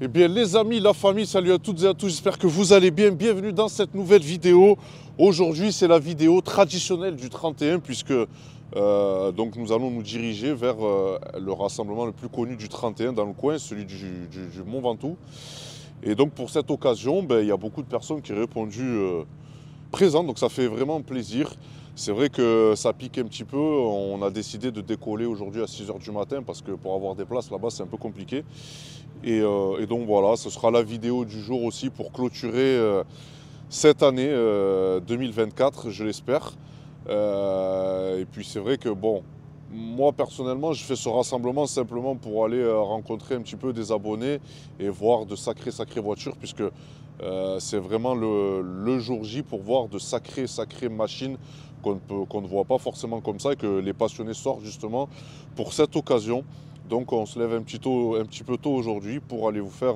Eh bien les amis, la famille, salut à toutes et à tous, j'espère que vous allez bien. Bienvenue dans cette nouvelle vidéo. Aujourd'hui c'est la vidéo traditionnelle du 31 puisque donc nous allons nous diriger vers le rassemblement le plus connu du 31 dans le coin, celui du Mont Ventoux. Et donc pour cette occasion, il y a beaucoup de personnes qui ont répondu présentes, donc ça fait vraiment plaisir. C'est vrai que ça pique un petit peu, on a décidé de décoller aujourd'hui à 6 h du matin parce que pour avoir des places là-bas c'est un peu compliqué. Et donc voilà, ce sera la vidéo du jour aussi pour clôturer cette année 2024, je l'espère. Et puis c'est vrai que bon, moi personnellement, je fais ce rassemblement simplement pour aller rencontrer un petit peu des abonnés et voir de sacrées voitures, puisque c'est vraiment le jour J pour voir de sacrées machines qu'on ne voit pas forcément comme ça et que les passionnés sortent justement pour cette occasion. Donc on se lève un petit peu tôt aujourd'hui pour aller vous faire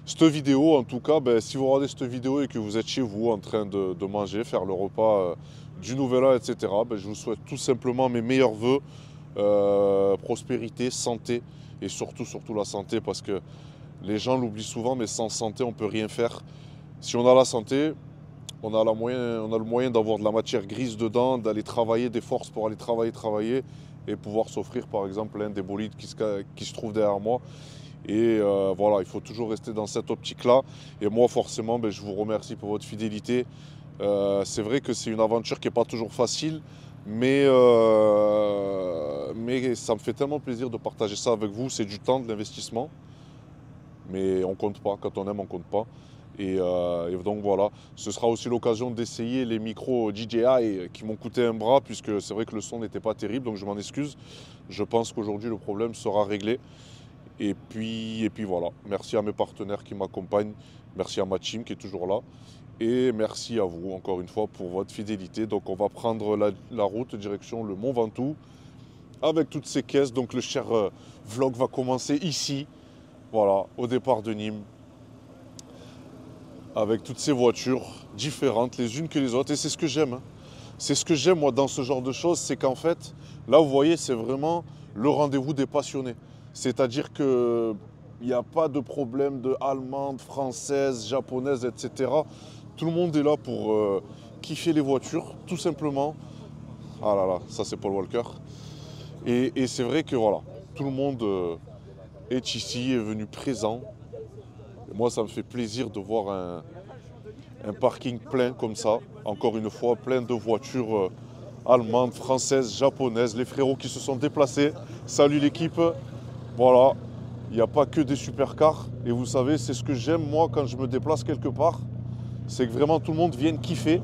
cette vidéo. En tout cas, si vous regardez cette vidéo et que vous êtes chez vous en train de manger, faire le repas du Nouvel An, etc., je vous souhaite tout simplement mes meilleurs voeux, prospérité, santé et surtout la santé, parce que les gens l'oublient souvent, mais sans santé, on ne peut rien faire. Si on a la santé, on a le moyen d'avoir de la matière grise dedans, d'aller travailler, des forces pour aller travailler et pouvoir s'offrir par exemple l'un des bolides qui se trouve derrière moi. Et voilà, il faut toujours rester dans cette optique-là. Et moi forcément, je vous remercie pour votre fidélité. C'est vrai que c'est une aventure qui n'est pas toujours facile, mais ça me fait tellement plaisir de partager ça avec vous. C'est du temps, de l'investissement, mais on compte pas. Quand on aime, on compte pas. Et donc voilà, ce sera aussi l'occasion d'essayer les micros DJI qui m'ont coûté un bras, puisque c'est vrai que le son n'était pas terrible, donc je m'en excuse. Je pense qu'aujourd'hui le problème sera réglé. Et puis voilà, merci à mes partenaires qui m'accompagnent, merci à ma team qui est toujours là, et merci à vous encore une fois pour votre fidélité. Donc on va prendre la route direction le Mont Ventoux avec toutes ces caisses. Donc le cher vlog va commencer ici, voilà, au départ de Nîmes, avec toutes ces voitures différentes les unes que les autres. Et c'est ce que j'aime, hein. C'est ce que j'aime moi dans ce genre de choses, c'est qu'en fait, là vous voyez, c'est vraiment le rendez-vous des passionnés. C'est-à-dire qu'il n'y a pas de problème de allemande, française, japonaise, etc. Tout le monde est là pour kiffer les voitures, tout simplement. Ah là là, ça c'est Paul Walker. Et c'est vrai que voilà, tout le monde est ici, est venu présent. Et moi, ça me fait plaisir de voir un parking plein comme ça. Encore une fois, plein de voitures allemandes, françaises, japonaises. Les frérots qui se sont déplacés. Salut l'équipe. Voilà, il n'y a pas que des supercars. Et vous savez, c'est ce que j'aime moi quand je me déplace quelque part. C'est que vraiment tout le monde vienne kiffer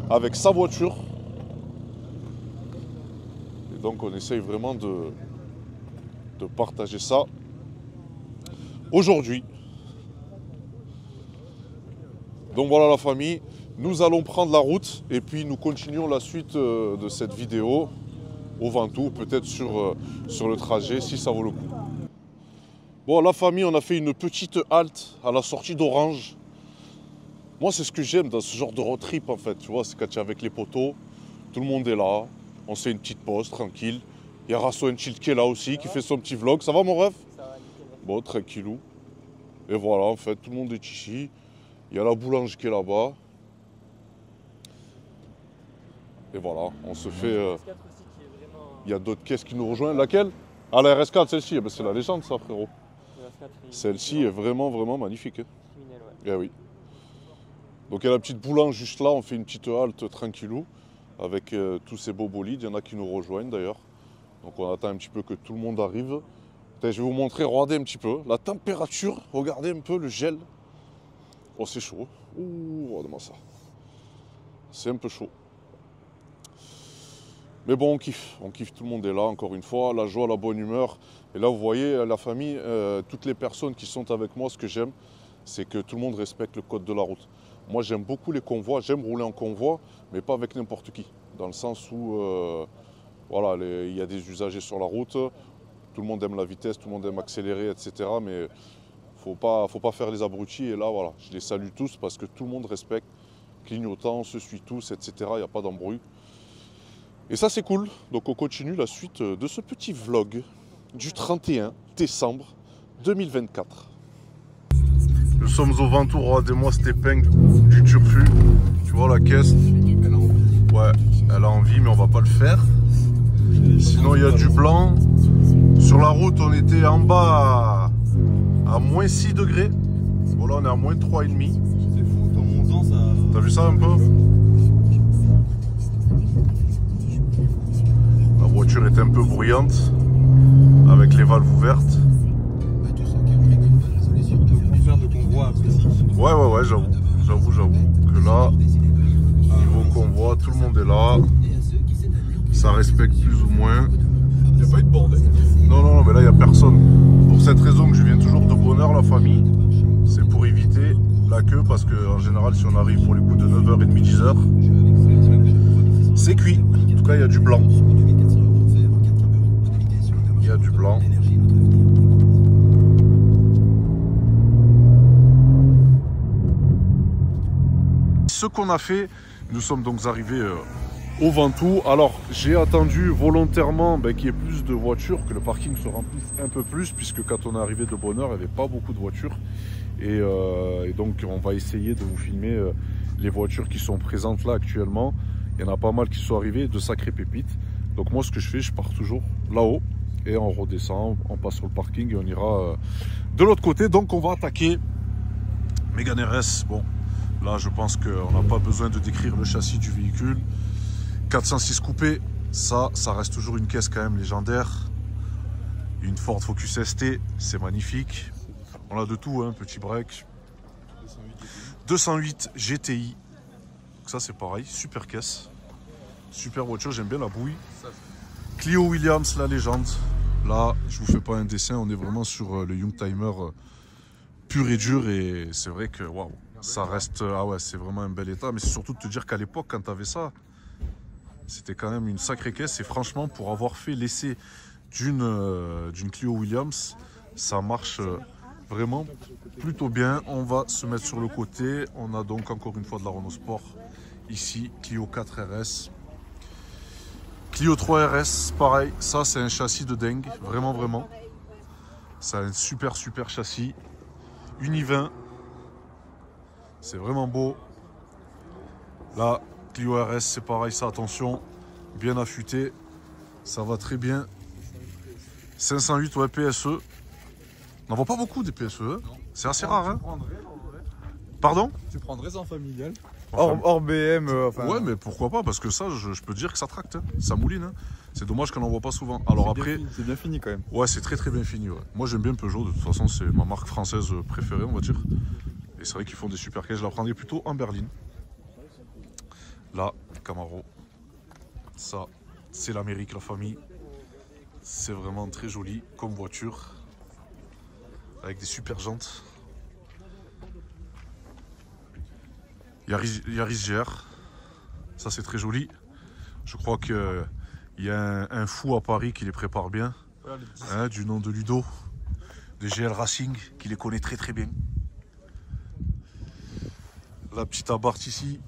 avec sa voiture. Et donc on essaye vraiment de partager ça aujourd'hui. Donc voilà la famille, nous allons prendre la route et puis nous continuons la suite de cette vidéo au Ventoux, peut-être sur le trajet si ça vaut le coup. Bon la famille, on a fait une petite halte à la sortie d'Orange. Moi c'est ce que j'aime dans ce genre de road trip en fait, tu vois, c'est quand tu es avec les potos, tout le monde est là, on se fait une petite pause tranquille. Il y a Rasso Chill qui est là aussi, qui fait son petit vlog. Ça va mon ref? Ça va, nickel. Bon, tranquillou. Et voilà, en fait, tout le monde est ici. Il y a la boulange qui est là-bas. Et voilà, on se fait... RS4 aussi qui est vraiment. Il y a d'autres caisses qui nous rejoignent. Laquelle? Ah, la RS4, celle-ci. C'est la légende, ça, frérot. Le RS4 Celle-ci est vraiment magnifique, hein. criminel, ouais. Eh oui. Donc, il y a la petite boulange juste là. On fait une petite halte tranquillou avec tous ces beaux bolides. Il y en a qui nous rejoignent, d'ailleurs. Donc, on attend un petit peu que tout le monde arrive. Je vais vous montrer, regardez un petit peu la température. Regardez un peu le gel. Oh, c'est chaud. Ouh, regardez-moi ça. C'est un peu chaud. Mais bon, on kiffe, tout le monde est là, encore une fois, la joie, la bonne humeur. Et là, vous voyez, la famille, toutes les personnes qui sont avec moi, ce que j'aime, c'est que tout le monde respecte le code de la route. Moi, j'aime beaucoup les convois, j'aime rouler en convoi, mais pas avec n'importe qui. Dans le sens où, voilà, il y a des usagers sur la route, tout le monde aime la vitesse, tout le monde aime accélérer, etc. Mais faut pas faire les abrutis. Et là, voilà, je les salue tous parce que tout le monde respecte, clignotant, se suit tous, etc. Il n'y a pas d'embrouille. Et ça, c'est cool. Donc, on continue la suite de ce petit vlog du 31 décembre 2024. Nous sommes au Ventoux, regardez-moi cette épingle du Turfu. Tu vois la caisse? Ouais, elle a envie, mais on va pas le faire. Sinon, il y a du blanc. Sur la route, on était en bas à moins 6 degrés. Voilà, on est à moins 3,5. C'est fou, en montant, ça. T'as vu ça un peu? La voiture est un peu bruyante, avec les valves ouvertes. Pour faire de convoi précis. Ouais, j'avoue que là, niveau convoi, tout le monde est là. Ça respecte plus ou moins. Il n'y a pas eu de bordel. Non, mais là, il n'y a personne. Pour cette raison que je viens toujours de bonne heure, la famille, c'est pour éviter la queue, parce qu'en général, si on arrive pour les coups de 9h30, 10h, c'est cuit. En tout cas, il y a du blanc. Il y a du blanc. Ce qu'on a fait, nous sommes donc arrivés au Ventoux. Alors, j'ai attendu volontairement qu'il y ait plus de voitures, que le parking se remplisse un peu plus, puisque quand on est arrivé de bonne heure, il n'y avait pas beaucoup de voitures. Et donc, on va essayer de vous filmer les voitures qui sont présentes là actuellement. Il y en a pas mal qui sont arrivées, de sacrées pépites. Donc moi, ce que je fais, je pars toujours là-haut et on redescend, on passe sur le parking et on ira de l'autre côté. Donc, on va attaquer Mégane RS. Bon, là, je pense qu'on n'a pas besoin de décrire le châssis du véhicule. 406 coupé, ça reste toujours une caisse quand même légendaire. Une Ford Focus ST, c'est magnifique. On a de tout, hein, petit break. 208 GTI. Ça, c'est pareil, super caisse. Super voiture, j'aime bien la bouille. Clio Williams, la légende. Là, je vous fais pas un dessin, on est vraiment sur le Youngtimer pur et dur. Et c'est vrai que, waouh, ça reste... Ah ouais, c'est vraiment un bel état. Mais c'est surtout de te dire qu'à l'époque, quand tu avais ça, c'était quand même une sacrée caisse. Et franchement, pour avoir fait l'essai d'une Clio Williams, ça marche vraiment plutôt bien. On va se mettre sur le côté. On a donc encore une fois de la Renault Sport. Ici, Clio 4 RS. Clio 3 RS, pareil. Ça, c'est un châssis de dingue. Vraiment. C'est un super châssis. Uni20. C'est vraiment beau. Là, Clio RS, c'est pareil. Ça, attention. Bien affûté. Ça va très bien. 508, ouais, PSE. On n'en voit pas beaucoup des PSE. Hein. C'est assez rare. Hein. Pardon? Tu prendrais ça en familial? Enfin, Hors BM, enfin... Ouais, mais pourquoi pas? Parce que ça, je peux te dire que ça tracte. Hein. Ça mouline. Hein. C'est dommage qu'on n'en voit pas souvent. Alors après... C'est bien fini quand même. Ouais, c'est très bien fini. Ouais. Moi, j'aime bien Peugeot. De toute façon, c'est ma marque française préférée, on va dire. Et c'est vrai qu'ils font des super caisses. Je la prendrais plutôt en berline. Là, Camaro. Ça, c'est l'Amérique, la famille. C'est vraiment très joli comme voiture. Avec des super jantes. Yaris GR. Ça, c'est très joli. Je crois qu'il y a un fou à Paris qui les prépare bien. Hein, du nom de Ludo. De GL Racing, qui les connaît très bien. La petite Abarth ici.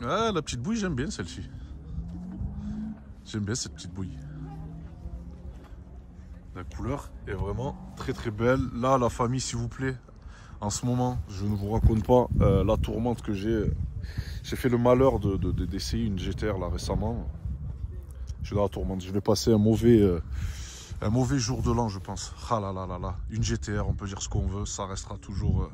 Ah, la petite bouille, j'aime bien celle-ci. J'aime bien cette petite bouille. La couleur est vraiment très belle. Là, la famille, s'il vous plaît. En ce moment, je ne vous raconte pas la tourmente que j'ai. J'ai fait le malheur d'essayer une GTR là récemment. Je suis dans la tourmente. Je vais passer un mauvais jour de l'an, je pense. Ah là. Une GTR, on peut dire ce qu'on veut. Ça restera toujours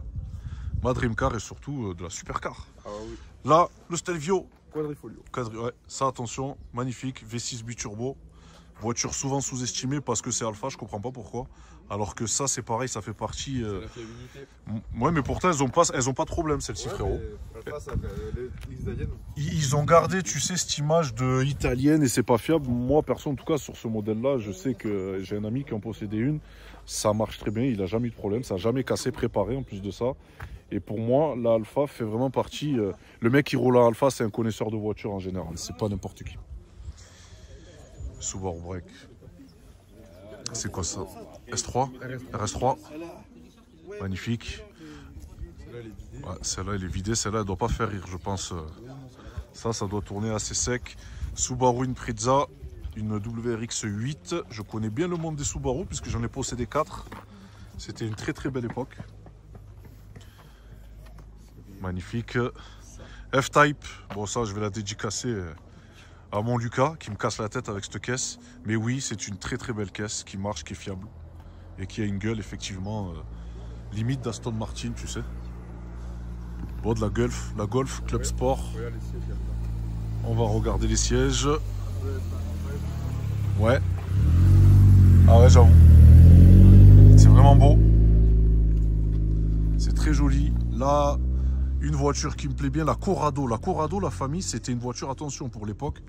ma dream car et surtout de la supercar. Ah oui. Là, le Stelvio. Quadrifolio. Ouais, ça, attention, magnifique. V6 biturbo. Voiture souvent sous-estimée parce que c'est Alpha, je comprends pas pourquoi. Alors que ça, c'est pareil, ça fait partie. La fiabilité. Ouais, mais pourtant, elles ont pas de problème, celles-ci, Ouais, frérot. Alpha, ça, les italiennes. Ils ont gardé, tu sais, cette image de italienne et c'est pas fiable. Moi, perso, en tout cas, sur ce modèle-là, je sais que j'ai un ami qui en possédait une. Ça marche très bien, il a jamais eu de problème, ça n'a jamais cassé, préparé en plus de ça. Et pour moi, la Alpha fait vraiment partie. Le mec qui roule à Alpha, c'est un connaisseur de voiture en général, c'est pas n'importe qui. Subaru Break. C'est quoi ça? S3? RS3. Magnifique. Celle-là, elle est vidée. Celle-là, elle doit pas faire rire, je pense. Ça doit tourner assez sec. Subaru Impreza, une WRX 8. Je connais bien le monde des Subaru puisque j'en ai possédé 4. C'était une très belle époque. Magnifique. F-Type. Bon, ça, je vais la dédicacer à mon Lucas qui me casse la tête avec cette caisse. Mais oui, c'est une très très belle caisse qui marche, qui est fiable. Et qui a une gueule, effectivement, limite d'Aston Martin, tu sais. Bon, de la Golf Club Sport. Regarde les sièges, On va regarder les sièges. Ouais. Ah ouais, j'avoue. C'est vraiment beau. C'est très joli. Là, une voiture qui me plaît bien, la Corrado. La Corrado, la famille, c'était une voiture, attention, pour l'époque.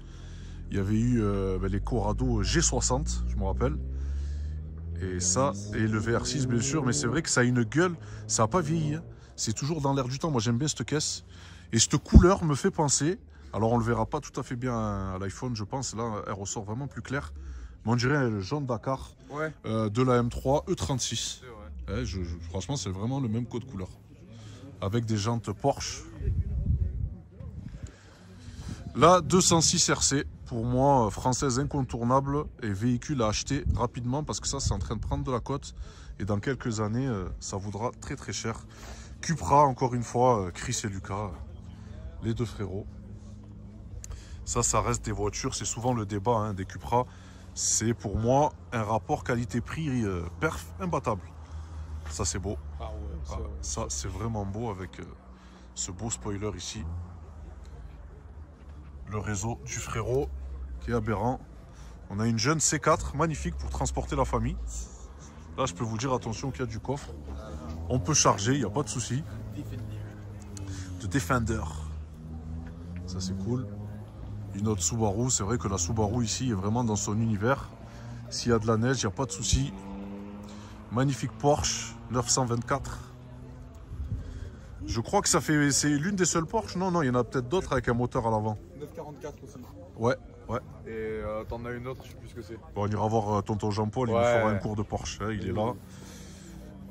Il y avait eu les Corrado G60, je me rappelle. Et ça, et le VR6, bien sûr. Mais c'est vrai que ça a une gueule. Ça n'a pas vieilli. Hein. C'est toujours dans l'air du temps. Moi, j'aime bien cette caisse. Et cette couleur me fait penser... Alors, on ne le verra pas tout à fait bien à l'iPhone, je pense. Là, elle ressort vraiment plus claire. Mais on dirait le jaune Dakar de la M3 E36. Ouais, franchement, c'est vraiment le même code couleur. Avec des jantes Porsche. La 206 RC, pour moi, française incontournable et véhicule à acheter rapidement parce que ça, c'est en train de prendre de la cote. Et dans quelques années, ça vaudra très très cher. Cupra, encore une fois, Chris et Lucas, les deux frérots. Ça reste des voitures, c'est souvent le débat hein, des Cupra. C'est pour moi un rapport qualité-prix perf imbattable. Ça c'est beau. Ah ouais, ça c'est vraiment beau avec ce beau spoiler ici. Le réseau du frérot qui est aberrant. On a une jeune C4 magnifique pour transporter la famille. Là je peux vous dire attention qu'il y a du coffre. On peut charger, il n'y a pas de souci. De Defender. Ça c'est cool. Une autre Subaru, c'est vrai que la Subaru ici est vraiment dans son univers. S'il y a de la neige, il n'y a pas de souci. Magnifique Porsche 924. Je crois que c'est l'une des seules Porsche. Non, il y en a peut-être d'autres avec un moteur à l'avant. 944 aussi. Ouais. Et t'en as une autre, je sais plus ce que c'est. Bon, on ira voir tonton Jean-Paul, il nous fera un cours de Porsche. Hein, il est là.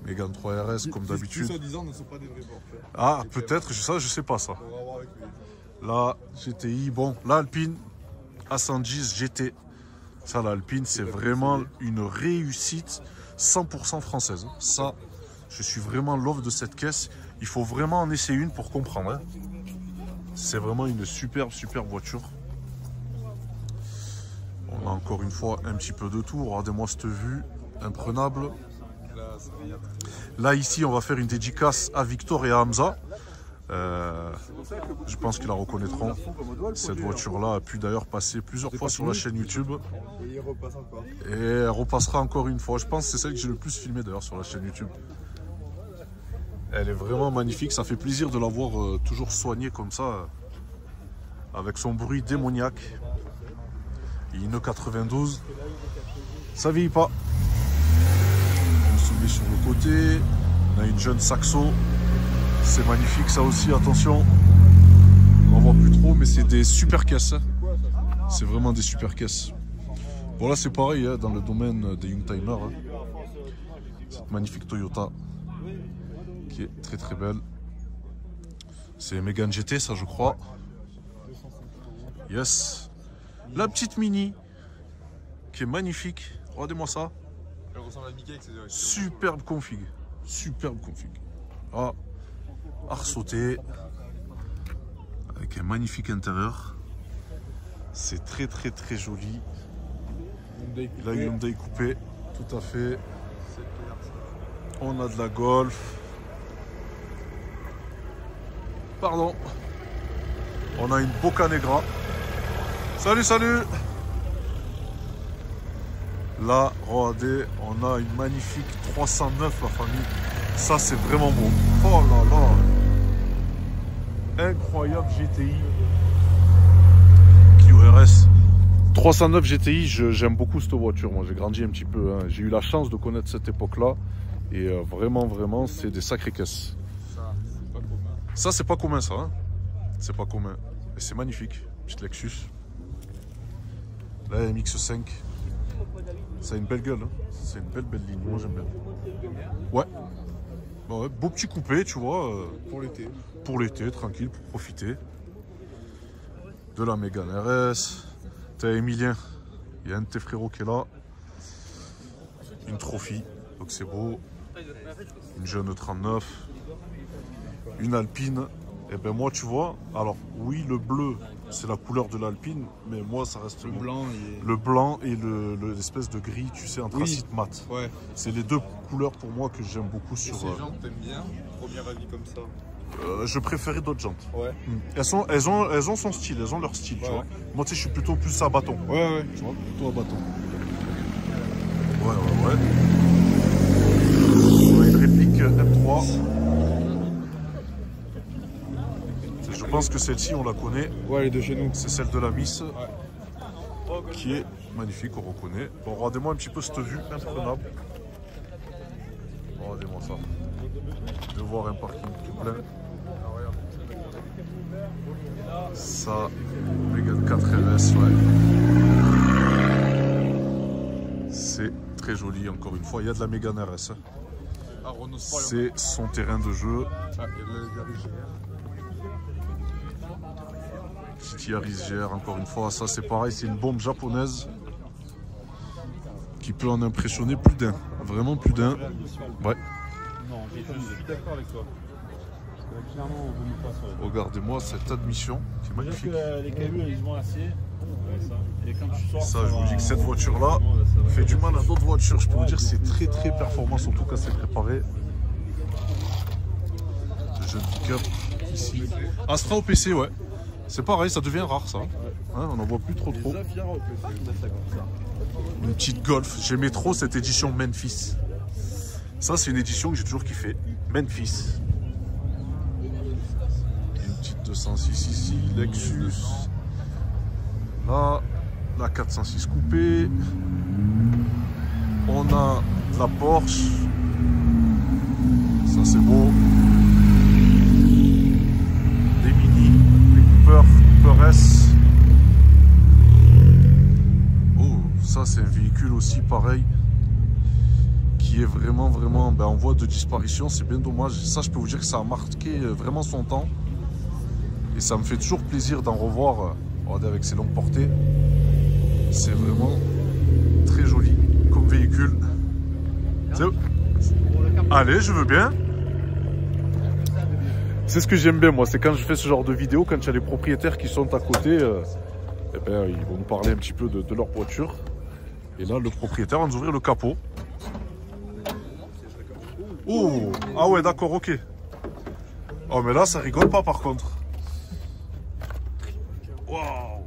Mégane 3 RS comme d'habitude. Qui soi-disant ne sont pas des vrais Porsche. Ah, peut-être, ça je sais pas ça. On va voir avec lui. La GTI, bon, l'Alpine A110 GT. Ça, l'Alpine, c'est vraiment une réussite 100% française. Ça, je suis vraiment love de cette caisse. Il faut vraiment en essayer une pour comprendre. Hein. C'est vraiment une superbe voiture. On a encore une fois un petit peu de tout. Regardez-moi cette vue imprenable. Là, ici, on va faire une dédicace à Victor et à Hamza. Je pense qu'ils la reconnaîtront. Cette voiture-là a pu d'ailleurs passer plusieurs fois sur la chaîne YouTube. Et il repasse encore. Et elle repassera encore une fois. Je pense que c'est celle que j'ai le plus filmée d'ailleurs sur la chaîne YouTube. Elle est vraiment magnifique. Ça fait plaisir de la voir toujours soignée comme ça. Avec son bruit démoniaque. Une 92. Ça vieillit pas. On se met sur le côté. On a une jeune Saxo. C'est magnifique ça aussi, attention. On n'en voit plus trop, mais c'est des super caisses. C'est vraiment des super caisses. Bon là c'est pareil, hein, dans le domaine des Youngtimers. Hein. Cette magnifique Toyota qui est très très belle. C'est Mégane GT ça je crois. Yes. La petite Mini qui est magnifique. Regardez-moi ça. Elle ressemble à Mickey avec ses yeux. Superbe config. Superbe config. Ah. Arsauté avec un magnifique intérieur, c'est très très très joli. La Hyundai coupé, tout à fait. On a de la Golf. Pardon. On a une Boccanegra. Salut. Là, regardez, on a une magnifique 309 la famille. Ça c'est vraiment beau. Oh là là. Incroyable GTI. Clio RS. 309 GTI, j'aime beaucoup cette voiture. Moi j'ai grandi un petit peu. Hein. J'ai eu la chance de connaître cette époque-là. Et vraiment, c'est des sacrées caisses. Ça, c'est pas commun ça. Hein. C'est pas commun. Et c'est magnifique. Petite Lexus. La MX5. Ça a une belle gueule. Hein. C'est une belle ligne. Moi j'aime bien. Ouais. Bah ouais, beau petit coupé, tu vois. Pour l'été. Pour l'été, tranquille, pour profiter. De la Mégane RS. T'as Emilien. Il y a un de tes frérots qui est là. Une Trophy. Donc c'est beau. Une jeune 39. Une Alpine. Et ben moi, tu vois, alors oui, le bleu, c'est la couleur de l'Alpine, mais moi, ça reste Le blanc, il est... le blanc et l'espèce de gris, tu sais, anthracite mat. Ouais. C'est les deux couleurs pour moi que j'aime beaucoup sur... Ces jantes, t'aimes bien? Premier avis comme ça. je préférais d'autres jantes. Ouais. Elles ont son style, elles ont leur style, tu vois. Moi, tu sais, je suis plutôt plus à bâton. Ouais. Tu vois, plutôt à bâton. Ouais. Une réplique M3. Je pense que celle-ci, on la connaît. Ouais, elle est de chez nous. C'est celle de la Miss. Qui est magnifique, on reconnaît. Bon, regardez-moi un petit peu cette vue imprenable. Regardez-moi ça. De voir un parking tout plein. Ça, Mégane 4 RS, ouais. C'est très joli, encore une fois. Il y a de la Mégane RS. C'est son terrain de jeu. Petit Yaris GR, encore une fois. Ça, c'est pareil, c'est une bombe japonaise qui peut en impressionner plus d'un. Vraiment plus d'un. Ouais. Non, je suis d'accord avec toi. Parce que clairement, on ne pas sur les... Regardez-moi cette admission qui est magnifique. Les cailloux, ils vont assez. Et quand tu sors, Ça, je vous dis que cette voiture-là fait du mal à d'autres voitures. Je peux vous dire, c'est très très performant, surtout quand c'est préparé. Le jeune pick-up ici. Astra au PC, ouais. C'est pareil, ça devient rare ça. Hein, on n'en voit plus trop. Une petite Golf. J'aimais trop cette édition Memphis. Ça, c'est une édition que j'ai toujours kiffé. Memphis. Une petite 206 ici, Lexus. Là, la 406 coupée. On a la Porsche. Ça, c'est beau. Les Mini, les Cooper S. Oh, ça, c'est un véhicule aussi pareil. Qui est vraiment en voie de disparition. C'est bien dommage. Ça, je peux vous dire que ça a marqué vraiment son temps. Et ça me fait toujours plaisir d'en revoir. Regardez, avec ses longues portées. C'est vraiment très joli comme véhicule. Allez, je veux bien. C'est ce que j'aime bien, moi. C'est quand je fais ce genre de vidéo, quand il y a les propriétaires qui sont à côté, eh ben, ils vont nous parler un petit peu de leur voiture. Et là, le propriétaire va nous ouvrir le capot. Oh, ah ouais, d'accord, ok. Oh, mais là, ça rigole pas par contre. Waouh.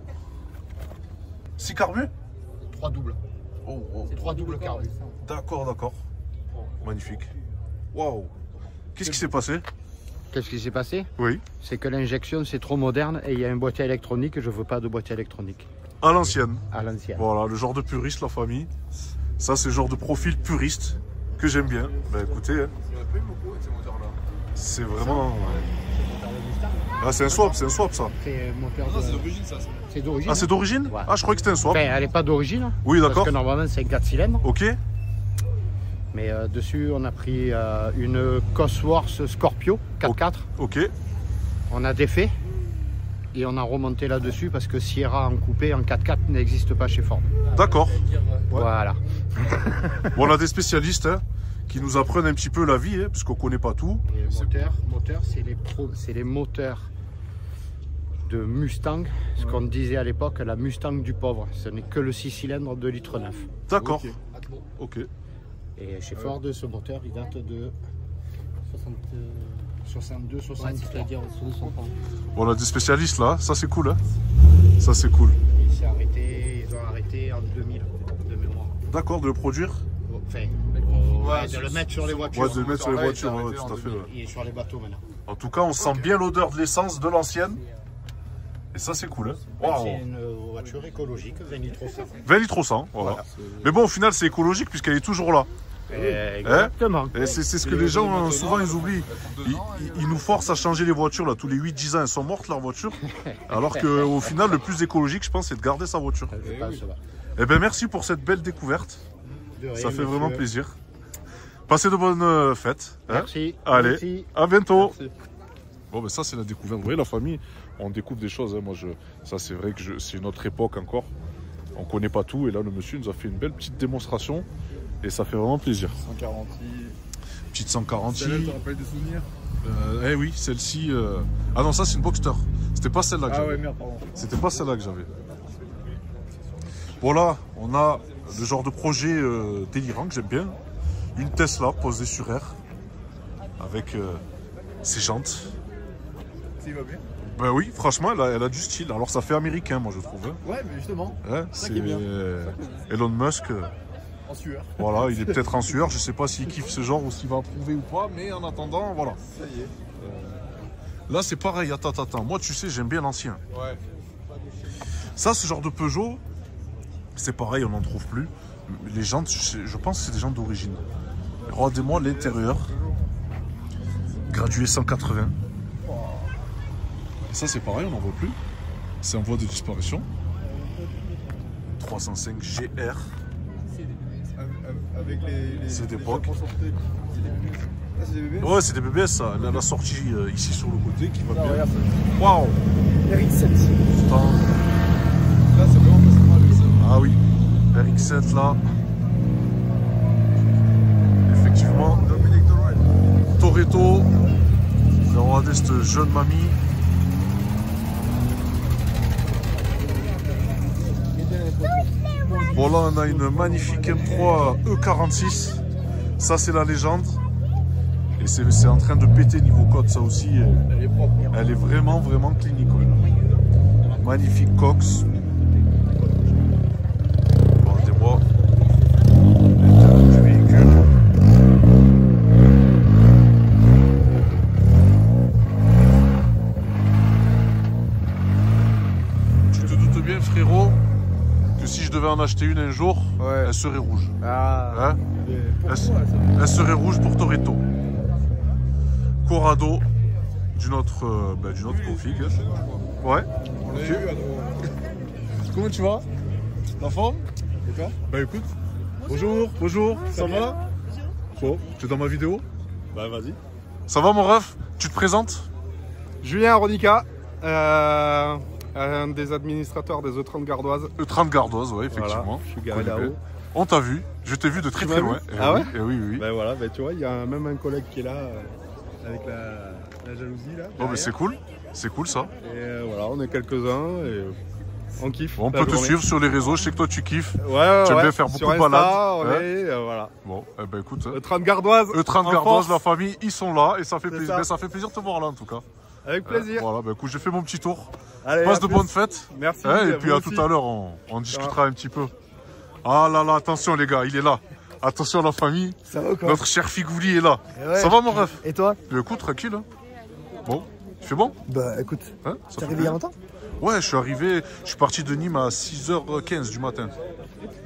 6 carbus? 3 doubles. Oh, oh. C'est 3 doubles carbus. D'accord, d'accord. Magnifique. Waouh. Qu'est-ce qui s'est passé? Qu'est-ce qui s'est passé? Oui. C'est que l'injection c'est trop moderne et il y a un boîtier électronique et je veux pas de boîtier électronique. À l'ancienne. À l'ancienne. Voilà, le genre de puriste, la famille. Ça, c'est le genre de profil puriste que j'aime bien. Ben écoutez, hein, Il n'y en a pas eu beaucoup avec ces moteurs-là. c'est vraiment... Ah, c'est un swap ça. C'est moteur Non, c'est de... d'origine ça. C'est d'origine. Ah, c'est d'origine? Ouais. Ah, je croyais que c'était un swap. Enfin, elle n'est pas d'origine. Oui, d'accord. Parce que normalement c'est 4 cylindres. Ok, Mais dessus on a pris une Cosworth Scorpio 4x4. ok. On a défait et on a remonté là-dessus parce que Sierra en coupé en 4x4 n'existe pas chez Ford. D'accord. Voilà. Bon, on a des spécialistes hein, qui nous apprennent un petit peu la vie, hein, parce qu'on connaît pas tout. Et moteur c'est les moteurs de Mustang, ce qu'on disait à l'époque la Mustang du pauvre. Ce n'est que le 6 cylindres 2,9 litres. D'accord. Ok. Et chez Ford, ce moteur, il date de 62, 60, c'est-à-dire 60 ans. Bon, on a des spécialistes là, ça c'est cool. Hein. Ça c'est cool. Ils ont arrêté en 2000 de mémoire. D'accord, de le produire? Enfin, de le mettre sur les voitures. Ouais, de le mettre sur les voitures, arrêté ouais, en tout à fait. Ouais. Il est sur les bateaux maintenant. En tout cas, on sent bien l'odeur de l'essence de l'ancienne. Et ça, c'est cool. Hein. Waouh. C'est une voiture écologique, 20 litres au 100. 20 litres au 100, voilà. Mais bon, au final, c'est écologique puisqu'elle est toujours là. Exactement. Et c'est ce que les gens, souvent, ils oublient. Ils nous forcent à changer les voitures, là. Tous les 8-10 ans, elles sont mortes, leurs voitures. Alors qu'au final, le plus écologique, je pense, c'est de garder sa voiture. Je pense, ouais. Eh bien, merci pour cette belle découverte. De rien, Ça fait vraiment monsieur. plaisir. Passez de bonnes fêtes. Hein. Merci. Allez, Merci. à bientôt. Merci. Bon, ben ça, c'est la découverte. Vous voyez, la famille, on découvre des choses. Hein. Moi, ça, c'est vrai que c'est une autre époque encore. On connaît pas tout. Et là, le monsieur nous a fait une belle petite démonstration. Et ça fait vraiment plaisir. 140. Petite 140. Celle-là, tu te rappelles des souvenirs? Eh oui, celle-ci... Ah non, ça c'est une Boxster. C'était pas celle-là que Ah j'avais. ouais, merde, pardon. C'était pas celle-là que j'avais. Bon là, on a le genre de projet délirant que j'aime bien. Une Tesla posée sur R. Avec ses jantes. Ça va bien. Ben oui, franchement, elle a du style. Alors ça fait américain, moi je trouve. Hein. Ouais, mais justement, Hein, ça c'est qui est bien. Elon Musk. En sueur. Voilà, il est peut-être en sueur. Je sais pas s'il kiffe ce genre ou s'il va approuver ou pas. Mais en attendant, voilà. Ça y est. Là, c'est pareil. Attends. Moi, tu sais, j'aime bien l'ancien. Ouais. Ça, ce genre de Peugeot, c'est pareil, on n'en trouve plus. Les jantes, je pense que c'est des jantes d'origine. Regardez-moi l'intérieur. Gradué 180. Et ça, c'est pareil, on n'en voit plus. C'est en voie de disparition. 305 GR. Avec les C'est d'époque. Ah, c'est des bébés. Ouais, c'est des BBS, ça. Elle a sorti ici sur le côté qui va Non, bien. regarde ça. Waouh! RX7. Putain. Là, c'est vraiment pas mal ça. Ah oui, RX7 là. Effectivement. Dominic Torrent. Toretto. Regardez cette jeune mamie. Bon là on a une magnifique M3 E46. Ça c'est la légende. Et c'est en train de péter niveau code ça aussi. Elle est propre. Elle est vraiment clinique. Ouais. Magnifique cox. Regardez-moi l'intérieur du véhicule. Tu te doutes bien frérot que si je devais en acheter une un jour, Ouais. elle serait rouge. Ah. Hein? Pourquoi ça? Elle serait rouge pour Toretto. Corrado d'une autre config. Ouais. On l'a vu à nos... Comment tu vas? La forme? Et toi? Bah écoute. Bonjour, ça va? Bon, tu es dans ma vidéo? Bah vas-y. Ça va mon ref? Tu te présentes? Julien Ronica, un des administrateurs des E30 Gardoises. E30 Gardoise, ouais, effectivement. Voilà, je suis garé Connais bien. là-haut. On t'a vu, je t'ai vu de très Tu très m'as loin. vu Eh Ah oui, ouais eh oui. Ben voilà, ben tu vois, il y a même un collègue qui est là, avec la jalousie là. Oh mais derrière. c'est cool ça. Et voilà, on est quelques-uns et on kiffe. On la peut te journée. suivre sur les réseaux, je sais que toi tu kiffes. Ouais, Tu aimes ouais. bien faire beaucoup Sur de Insta, balades, on hein. est, voilà. Bon, eh ben écoute. E30 Gardoise. E30 en Gardoise, force. la famille, ils sont là et ça fait C'est plaisir. ça. Ben, ça fait plaisir de te voir là en tout cas. Avec plaisir. Voilà, ben écoute, j'ai fait mon petit tour. Allez, Passe à de plus. bonnes fêtes. Merci. Hein, et vous puis à aussi. tout à l'heure, on discutera un petit peu. Ah là là, attention les gars, il est là. Attention la famille. Ça va quoi? Notre cher Figouli est là. Ouais. Ça va mon ref? Et toi? Écoute, tranquille. Hein. Bon, tu fais bon? Bah écoute, Hein, ça t'es fait arrivé il y a plaisir. longtemps? Ouais, je suis parti de Nîmes à 6h15 du matin.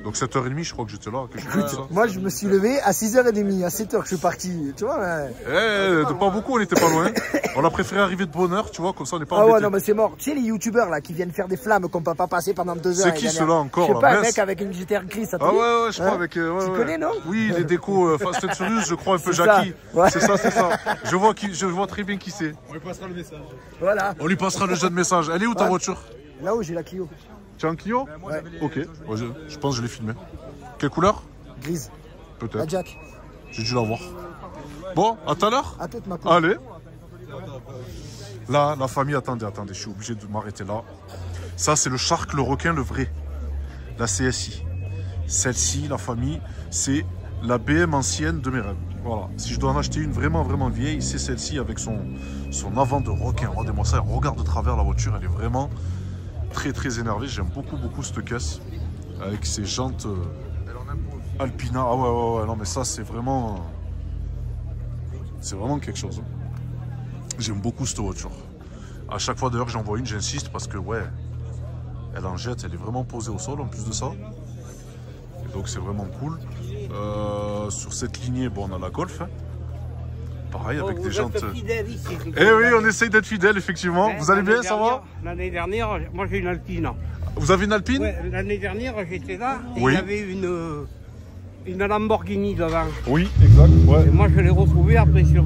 Donc 7h30, je crois que j'étais là. quelque chose comme ça. Moi, je me suis levé à 6h30, à 7h que je suis parti. Tu vois, là. De pas beaucoup, on n'était pas loin. On a préféré arriver de bonne heure, tu vois, comme ça on n'est pas Ah ouais, embêté. non, mais c'est mort. Tu sais, les youtubeurs là qui viennent faire des flammes qu'on peut pas passer pendant 2 heures. C'est qui ceux-là encore Je sais là, pas, un mince. mec avec une GTR grise, ça te Ah dit ouais, je crois Hein avec... Tu connais, non? Oui, les décos Fast and Furious, je crois un peu C'est Jackie. ça, ouais. C'est ça. Je vois très bien qui c'est. On lui passera le message. Voilà. On lui passera le jeune message. Elle est où ta Ouais. voiture? Là-haut, j'ai la Clio. Tu as un Clio? Ouais. Ok, ouais, je pense que je l'ai filmé. Quelle couleur? Grise. La Peut-être. Jack. J'ai dû la voir. Bon, à tout à l'heure. À toute ma couleur. Allez. Là, la famille, attendez, je suis obligé de m'arrêter là. Ça, c'est le Shark, le requin, le vrai. La CSI. Celle-ci, la famille, c'est la BM ancienne de mes rêves. Voilà. Si je dois en acheter une vraiment vieille, c'est celle-ci avec son avant de requin. Regardez-moi ça, elle regarde de travers la voiture, elle est vraiment très énervée. J'aime beaucoup cette caisse. Avec ses jantes Alpina. Ah ouais, non mais ça, c'est vraiment quelque chose. J'aime beaucoup cette voiture. À chaque fois d'ailleurs que j'en vois une, j'insiste parce que ouais, elle en jette, elle est vraiment posée au sol en plus de ça. Et donc c'est vraiment cool. Sur cette lignée, bon, on a la Golf. Hein. Pareil, avec des jantes. Eh oui, on essaye d'être fidèle, effectivement. Vous allez bien, ça va? L'année dernière, moi j'ai une Alpine. Vous avez une Alpine? Ouais, l'année dernière, j'étais là et Oui. il y avait une Lamborghini devant. Oui, exact. Ouais. Et moi je l'ai retrouvée après sur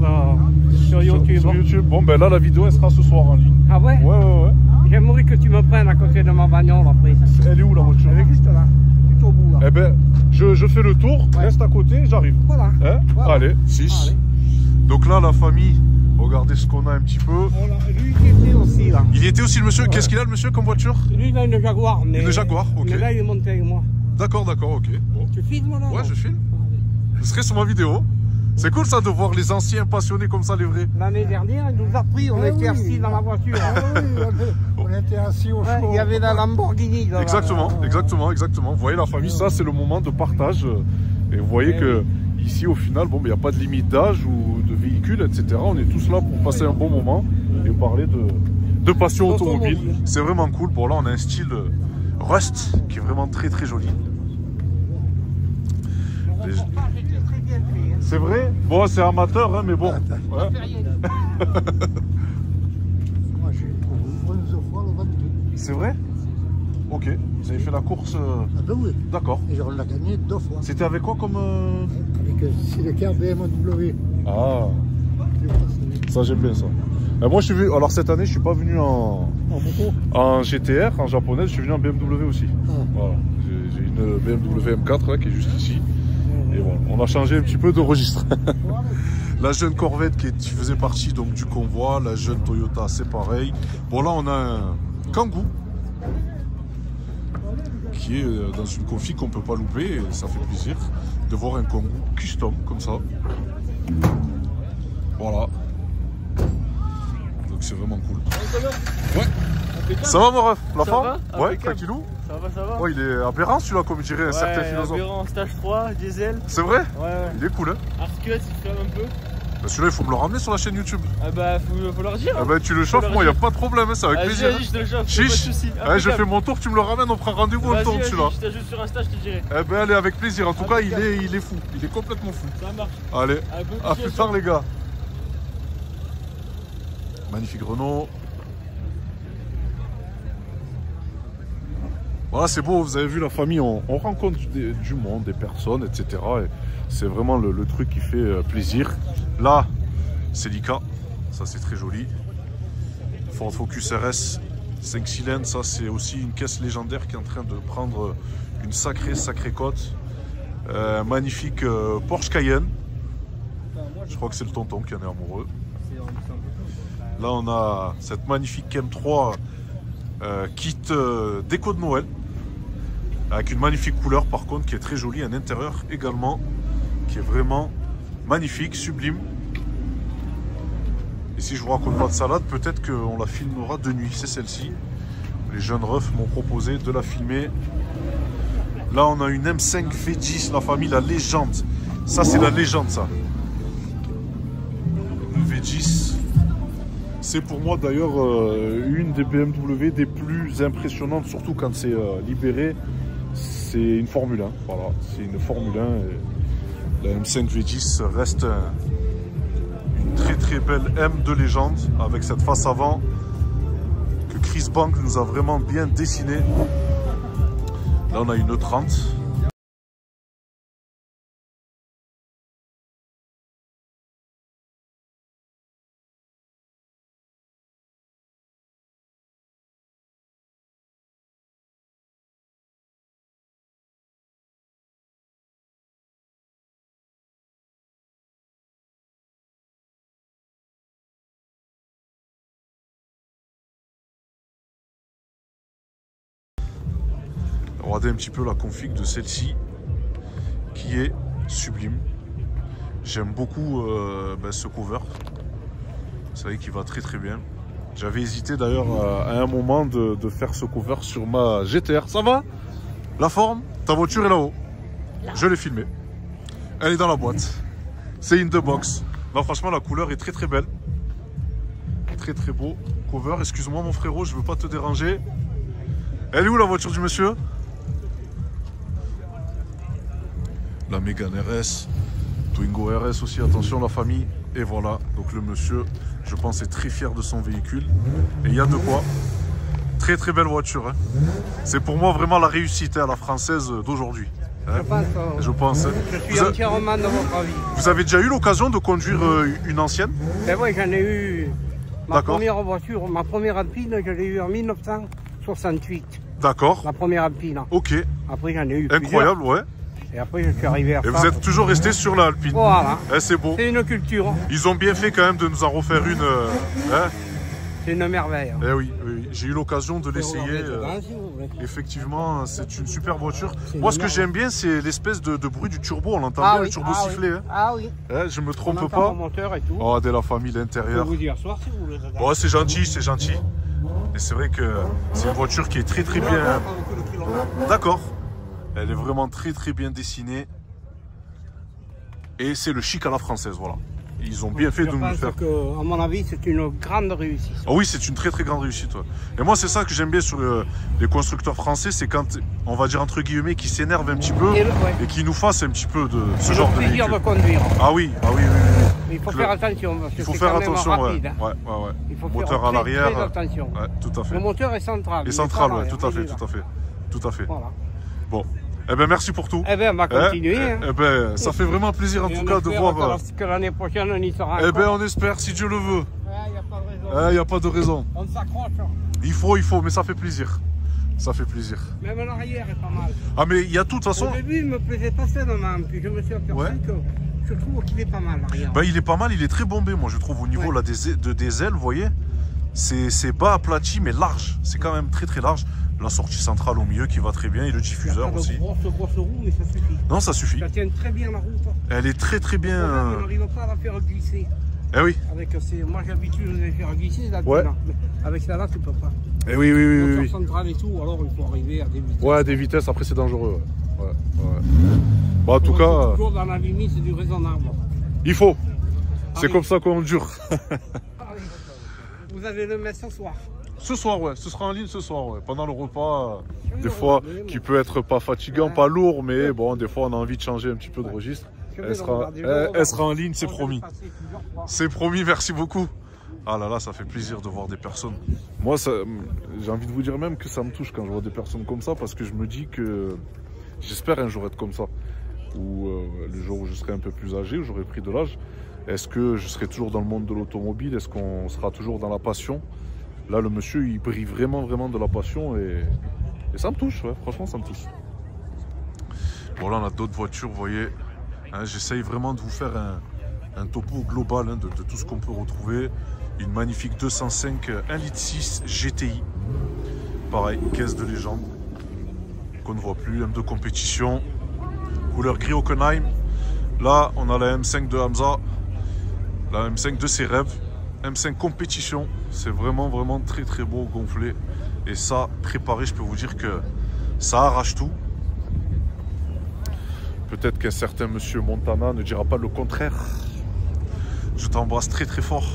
YouTube. Sur YouTube. Bon, ben là, la vidéo, elle sera ce soir en ligne. Ah ouais? Ouais. J'aimerais que tu me prennes à côté de ma bagnole après. Elle est où la voiture? Elle est juste là, tout au bout là. Eh ben, je fais le tour, Ouais. reste à côté, j'arrive. Voilà. Hein? Voilà. Allez, 6. Allez. Donc là, la famille, regarder ce qu'on a un petit peu. Voilà, lui qui était aussi là. Il y était aussi le monsieur. Qu'est-ce qu'il a le monsieur comme voiture? Lui il a une Jaguar. Mais, Une Jaguar, ok. Mais là il est monté avec moi. D'accord, ok. Bon. Tu filmes là? Ouais, je filme. Ce serait sur ma vidéo. C'est cool ça de voir les anciens passionnés comme ça, les vrais. L'année dernière, il nous a pris, on était assis dans la voiture. On était assis au chaud. Il y avait la Lamborghini là. Exactement. Vous voyez la famille, ça c'est le moment de partage. Et vous voyez que ici au final, bon, il n'y a pas de limite d'âge ou de véhicule, etc. On est tous là pour passer un bon moment et parler de passion automobile. C'est vraiment cool. Bon là on a un style Rust qui est vraiment très très joli. C'est vrai? Bon, c'est amateur, hein, mais bon. Ouais. Moi, j'ai couru 11 fois le Ventoux. C'est vrai? Ok. Vous avez fait la course. Ah ben oui. D'accord. Et on l'a gagné 2 fois. C'était avec quoi comme. Avec Sidecar BMW. Ah, ça j'aime bien ça. Moi je suis venu. Alors cette année, je suis pas venu en GTR, en japonais, je suis venu en BMW aussi. Ah. Voilà. J'ai une BMW M4 là, qui est juste ici. Et voilà, on a changé un petit peu de registre. La jeune Corvette qui faisait partie donc du convoi, la jeune Toyota c'est pareil. Bon là on a un Kangoo qui est dans une config qu'on peut pas louper et ça fait plaisir de voir un Kangoo custom comme ça. Voilà. Donc c'est vraiment cool. Ouais. Ça va mon ref? La forme? Ouais, tranquillou. Ça va. Oh, il est aberrant celui-là, comme dirait un certain philosophe. Aberrant, stage 3, diesel. C'est vrai? Ouais. Il est cool, hein? Arcus, il fait un peu. Bah, celui-là, il faut me le ramener sur la chaîne YouTube. Ah bah, faut leur dire. Ah bah, tu le chauffes, moi, il n'y a pas de problème, hein, c'est avec plaisir. Vas-y, je te le chauffe. Chiche. Ouais, je fais mon tour, tu me le ramènes, on prend rendez-vous en tourne celui-là. Je t'ajoute sur Insta, je te dirai. Eh ben, allez, avec plaisir. En tout cas, il est fou. Il est complètement fou. Ça marche. Allez, à plus tard, les gars. Magnifique Renault. Voilà, c'est beau, vous avez vu la famille, on rencontre du monde, des personnes, etc. Et c'est vraiment le truc qui fait plaisir. Là, c'est l'ICA, ça c'est très joli. Ford Focus RS 5 cylindres, ça c'est aussi une caisse légendaire qui est en train de prendre une sacrée cote. Magnifique Porsche Cayenne. Je crois que c'est le tonton qui en est amoureux. Là on a cette magnifique M3 kit déco de Noël. Avec une magnifique couleur par contre qui est très jolie, un intérieur également qui est vraiment magnifique, sublime. Et si je vous raconte pas de salade, peut-être qu'on la filmera de nuit, c'est celle-ci. Les jeunes refs m'ont proposé de la filmer. Là on a une M5 V10, la famille, la légende. Ça c'est la légende ça. Le V10. C'est pour moi d'ailleurs une des BMW des plus impressionnantes, surtout quand c'est libéré. C'est une Formule 1, voilà, c'est une Formule 1. Et la M5 V10 reste une très belle M de légende avec cette face avant que Chris Bank nous a vraiment bien dessinée. Là on a une 30. Regardez un petit peu la config de celle-ci qui est sublime. J'aime beaucoup ce cover. Vous savez qu'il va très bien. J'avais hésité d'ailleurs à un moment de faire ce cover sur ma GTR. Ça va? La forme? Ta voiture est là-haut. Je l'ai filmée. Elle est dans la boîte. C'est in the box. Non, franchement la couleur est très belle. Très beau cover. Excuse-moi mon frérot, je veux pas te déranger. Elle est où la voiture du monsieur? La Mégane RS, Twingo RS aussi, attention la famille. Et voilà, donc le monsieur, je pense, est très fier de son véhicule. Et il y a de quoi. Très belle voiture. Hein. C'est pour moi vraiment la réussite à la française d'aujourd'hui. Hein. Je pense. Je suis entièrement dans votre avis. Vous avez déjà eu l'occasion de conduire une ancienne? Ben oui, j'en ai eu. Ma première voiture, ma première Alpine, je l'ai eu en 1968. D'accord. La première Alpine. Ok. Après, j'en ai eu incroyable, plusieurs. ouais. Et après, je suis arrivé à Et vous êtes toujours resté sur l'Alpine. Voilà. Eh, c'est beau. C'est une culture. Ils ont bien fait quand même de nous en refaire une. Hein. C'est une merveille. Eh oui, oui. J'ai eu l'occasion de l'essayer. Si vous voulez. Effectivement, c'est une super voiture. C'est Moi, une ce que merveille. j'aime bien, c'est l'espèce de bruit du turbo. On l'entend Ah bien, oui, le turbo ah siffler. oui. Hein. Ah oui. Je me On trompe entend pas. mon moteur et tout. Oh, dès la famille, Je peux l'intérieur. vous dire soir si vous voulez. Oh, c'est gentil, c'est gentil. Et c'est vrai que c'est une voiture qui est très très bien. D'accord. Elle est vraiment très très bien dessinée. Et c'est le chic à la française, voilà. Ils ont bien fait de nous le faire. Je pense que, à mon avis, c'est une grande réussite. Oh oui, c'est une très très grande réussite. Ouais. Et moi, c'est ça que j'aime bien sur les constructeurs français, c'est quand, on va dire entre guillemets, qui s'énervent un petit peu Et et qui nous fassent un petit peu de ce le genre de plaisir véhicule. de conduire. Ah oui, ah oui, oui, oui. Mais il faut Je faire le- attention. Parce que Il faut c'est faire quand même attention, rapide, ouais. hein. Ouais, ouais, ouais. Il faut Moteur faire à très, l'arrière. très attention. Ouais, tout à fait. Le moteur est central. Et il central, est pas ouais, là, tout à il fait, est là. tout à fait. Tout à fait. Voilà. Bon. Eh ben merci pour tout. Eh bien, on va continuer. hein. Eh ben, ça fait vraiment plaisir en Et tout on cas de espère voir. que l'année prochaine, on y sera. Eh ben, encore. on espère si Dieu le veut. Il n'y a pas de raison. Il n'y a pas de raison. On s'accroche. Il faut, mais ça fait plaisir. Ça fait plaisir. Même l'arrière est pas mal. Ah, mais il y a tout, de toute façon. Au début, il me plaisait pas tellement. Puis je me suis aperçu Ouais. que je trouve qu'il est pas mal l'arrière. Ben, il est pas mal, il est très bombé, moi je trouve, au niveau Ouais. là, des ailes, vous voyez. C'est bas aplati, mais large. C'est quand même très très large. La sortie centrale au milieu qui va très bien et le Il y a diffuseur pas aussi. de grosse roue, mais ça suffit. Non, ça suffit. Ça tient très bien la route. Elle est très très bien. On n'arrive pas à la faire glisser. Eh oui. Moi, j'ai l'habitude de les faire glisser. Là, Ouais. Avec celle-là, tu peux pas. Eh oui, oui, oui, Moteur oui. central et tout, alors il faut arriver à des vitesses. Ouais, des vitesses, après c'est dangereux. Ouais. Ouais, ouais. Bon, en tout Faut cas, être toujours dans la limite du raisonnable. il faut. C'est oui. comme ça qu'on dure. Vous allez le mettre ce soir. Ce soir, ouais, ce sera en ligne ce soir, ouais. Pendant le repas, Oui, des le fois, regarder, qui peut être pas fatigant, Ouais. pas lourd, mais bon, des fois on a envie de changer un petit peu de registre. Je vais Elle le sera, regarder, je elle- vais le elle regarder. sera en ligne, c'est Je vais promis. le passer plusieurs fois. C'est promis, merci beaucoup. Ah là là, ça fait plaisir de voir des personnes. Moi, j'ai envie de vous dire même que ça me touche quand je vois des personnes comme ça, parce que je me dis que j'espère un jour être comme ça. Ou le jour où je serai un peu plus âgé, où j'aurai pris de l'âge, est-ce que je serai toujours dans le monde de l'automobile? Est-ce qu'on sera toujours dans la passion? Là, le monsieur, il brille vraiment, vraiment de la passion et ça me touche, ouais, franchement, ça me touche. Bon, là, on a d'autres voitures, vous voyez. Hein, j'essaye vraiment de vous faire un topo global hein, de tout ce qu'on peut retrouver. Une magnifique 205 1,6 litre GTI. Pareil, caisse de légende qu'on ne voit plus, M de compétition. Couleur gris Hockenheim. Là, on a la M5 de Hamza. La M5 de ses rêves. M5 compétition. C'est vraiment, vraiment très, très beau, gonflé. Et ça, préparé, je peux vous dire que ça arrache tout. Peut-être qu'un certain monsieur Montana ne dira pas le contraire. Je t'embrasse très très fort.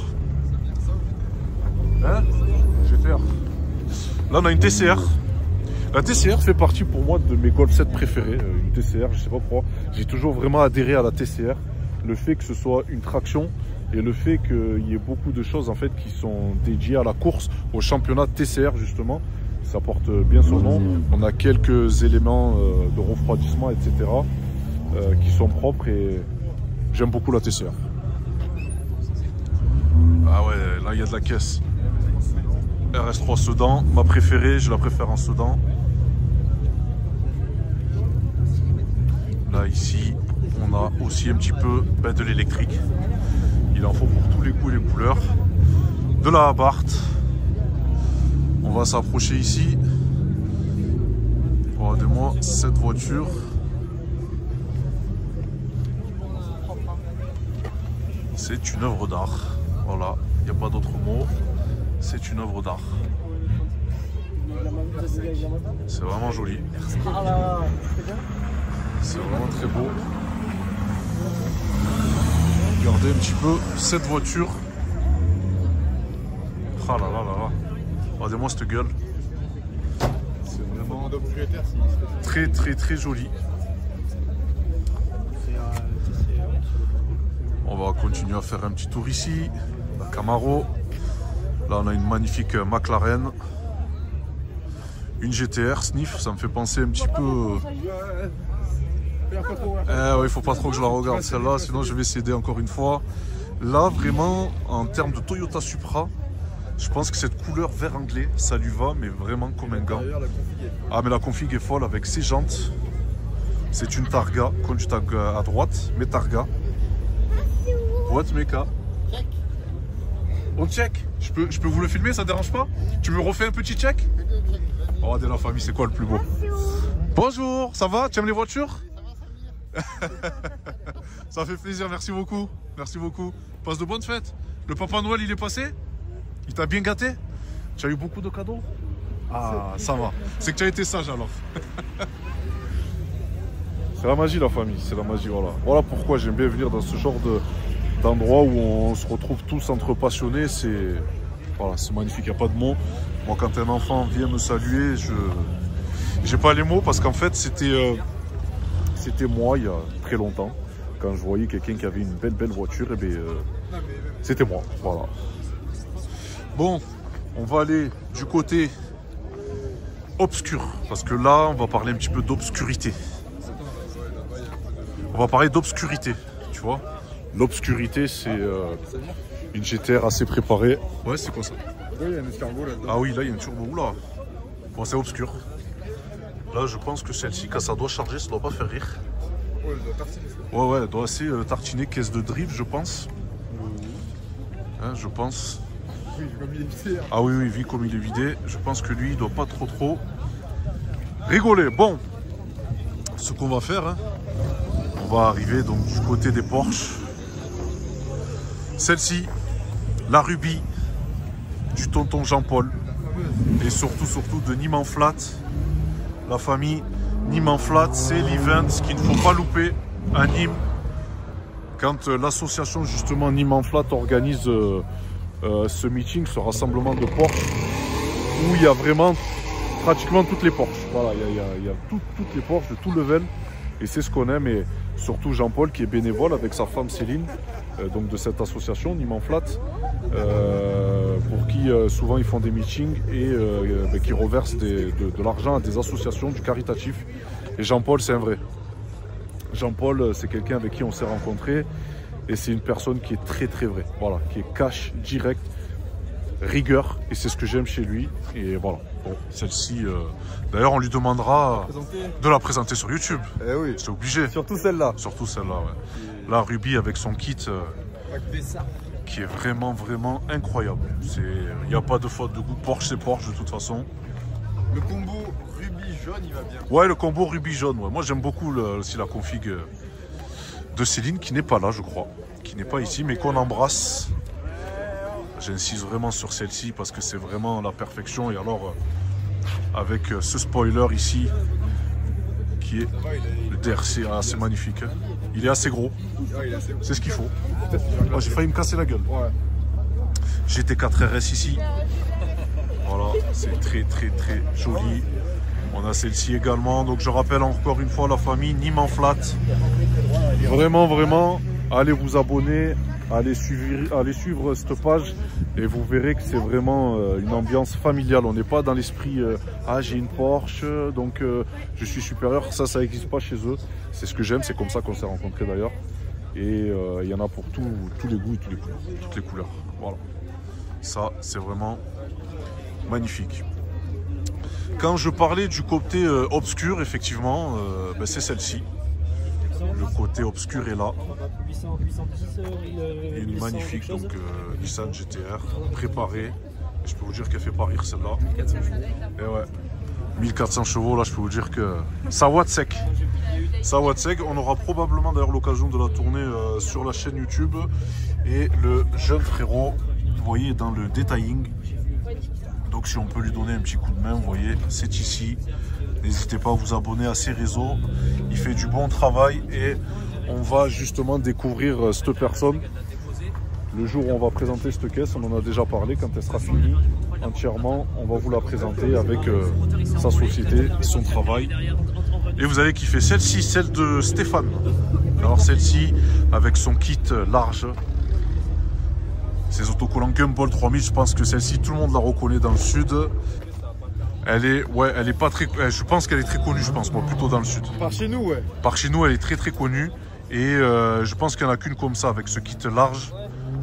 Hein? GTR. Là on a une TCR. La TCR fait partie pour moi de mes Golf 7 préférés. Une TCR, je sais pas pourquoi. J'ai toujours vraiment adhéré à la TCR. Le fait que ce soit une traction et le fait qu'il y ait beaucoup de choses en fait qui sont dédiées à la course, au championnat TCR justement. Ça porte bien son nom. On a quelques éléments de refroidissement, etc. Qui sont propres et j'aime beaucoup la TCR. Ah ouais, là il y a de la caisse. RS3 Sedan, ma préférée, je la préfère en Sedan. Là ici, on a aussi un petit peu de l'électrique. Il en faut pour tous les goûts et les couleurs. De la Abarth. On va s'approcher ici. Regardez-moi cette voiture. C'est une œuvre d'art. Voilà, il n'y a pas d'autre mot. C'est une œuvre d'art. C'est vraiment joli. C'est vraiment très beau. Regardez un petit peu cette voiture. Ah là là là là. Regardez-moi cette gueule. C'est vraiment très très très joli. On va continuer à faire un petit tour ici. La Camaro. Là, on a une magnifique McLaren. Une GTR Sniff. Ça me fait penser un petit peu. Ouais, il faut pas trop que je la regarde celle-là, sinon je vais céder encore une fois. Là, vraiment, en termes de Toyota Supra, je pense que cette couleur vert anglais, ça lui va, mais vraiment comme un gant. Ah, mais la config est folle avec ses jantes. C'est une Targa, conduite à droite, mais Targa. What Meka? On check. Je peux vous le filmer, ça dérange pas? Tu me refais un petit check? Regardez la famille, c'est quoi le plus beau? Bonjour, ça va? Tu aimes les voitures? Ça fait plaisir, merci beaucoup. Merci beaucoup. Passe de bonnes fêtes. Le Papa Noël, il est passé? Il t'a bien gâté? Tu as eu beaucoup de cadeaux? Ah, ça va. C'est que tu as été sage alors. C'est la magie, la famille, c'est la magie, voilà. Voilà pourquoi j'aime bien venir dans ce genre d'endroit où on se retrouve tous entre passionnés. C'est voilà, c'est magnifique, il n'y a pas de mots. Moi, quand un enfant vient me saluer, j'ai pas les mots parce qu'en fait, c'était moi il y a très longtemps. Quand je voyais quelqu'un qui avait une belle voiture, et bien, c'était moi, voilà. Bon, on va aller du côté obscur, parce que là, on va parler un petit peu d'obscurité. On va parler d'obscurité, tu vois. L'obscurité, c'est une GTR assez préparée. Ouais, c'est quoi ça? Oui, il y a un escargot là-dedans. Ah oui, là, il y a une turbo, là. Bon, c'est obscur. Là, je pense que celle-ci, quand ça doit charger, ça doit pas faire rire. Ouais, elle doit tartiner. Ouais, elle doit assez tartiner, caisse de drift, je pense. Hein, je pense. Oui, comme il est vidé. Ah oui, oui, vu comme il est vidé, je pense que lui, il doit pas trop rigoler. Bon, ce qu'on va faire, hein, on va arriver donc du côté des Porsche. Celle-ci, la Ruby du tonton Jean-Paul. Et surtout de Nîmes en Flat. La famille Nîmes en Flat, c'est l'event qu'il ne faut pas louper à Nîmes. Quand l'association justement Nîmes en Flat organise ce meeting, ce rassemblement de Porsche, où il y a vraiment pratiquement toutes les Porsche. Voilà, il y a toutes les Porsche de tout level. Et c'est ce qu'on aime. Et surtout Jean-Paul qui est bénévole avec sa femme Céline, donc de cette association Nîmes en Flat, pour qui souvent ils font des meetings et qui reversent de l'argent à des associations, du caritatif. Et Jean-Paul, c'est un vrai. Jean-Paul, c'est quelqu'un avec qui on s'est rencontrés et c'est une personne qui est très vraie. Voilà, qui est cash, direct, rigueur, et c'est ce que j'aime chez lui. Et voilà, bon, celle-ci, d'ailleurs, on lui demandera de la présenter sur YouTube. Eh oui. C'est obligé. Surtout celle-là. Surtout celle-là, ouais. La Ruby avec son kit qui est vraiment incroyable. Il n'y a pas de faute de goût. Porsche, c'est Porsche de toute façon. Le combo Ruby jaune, il va bien. Ouais, le combo Ruby jaune. Ouais. Moi, j'aime beaucoup aussi la config de Céline, qui n'est pas là, je crois. Qui n'est pas ici, mais qu'on embrasse. J'insiste vraiment sur celle-ci parce que c'est vraiment la perfection. Et alors, avec ce spoiler ici, qui est le DRC, c'est magnifique. Hein. Il est assez gros. C'est ce qu'il faut. Oh, j'ai failli me casser la gueule. Ouais. GT4 RS ici. Voilà, c'est très joli. On a celle-ci également. Donc je rappelle encore une fois la famille Nîmes en Flat. Vraiment, allez vous abonner, allez suivre cette page et vous verrez que c'est vraiment une ambiance familiale. On n'est pas dans l'esprit ah j'ai une Porsche donc je suis supérieur. Ça n'existe pas chez eux. C'est ce que j'aime, c'est comme ça qu'on s'est rencontrés d'ailleurs. Et il y en a pour tous les goûts et toutes les couleurs. Voilà. Ça, c'est vraiment magnifique. Quand je parlais du côté obscur, effectivement, ben c'est celle-ci. Le côté obscur est là. Une magnifique donc, Nissan GTR préparée. Et je peux vous dire qu'elle fait pas rire celle-là. Et ouais, 1400 chevaux, là je peux vous dire que ça watt sec. Ça watt sec. On aura probablement d'ailleurs l'occasion de la tourner sur la chaîne YouTube. Et le jeune frérot, vous voyez, dans le detailing. Donc si on peut lui donner un petit coup de main, vous voyez, c'est ici. N'hésitez pas à vous abonner à ses réseaux. Il fait du bon travail et on va justement découvrir cette personne. Le jour où on va présenter cette caisse, on en a déjà parlé, quand elle sera finie entièrement, on va vous la présenter avec sa société et son travail. Et vous allez kiffer celle-ci, celle de Stéphane. Alors celle-ci, avec son kit large, ces autocollants Gumball 3000, je pense que celle-ci, tout le monde la reconnaît dans le sud. Elle est pas très, je pense qu'elle est très connue, moi, plutôt dans le sud. Par chez nous, ouais. Par chez nous, elle est très connue. Et je pense qu'il n'y en a qu'une comme ça, avec ce kit large.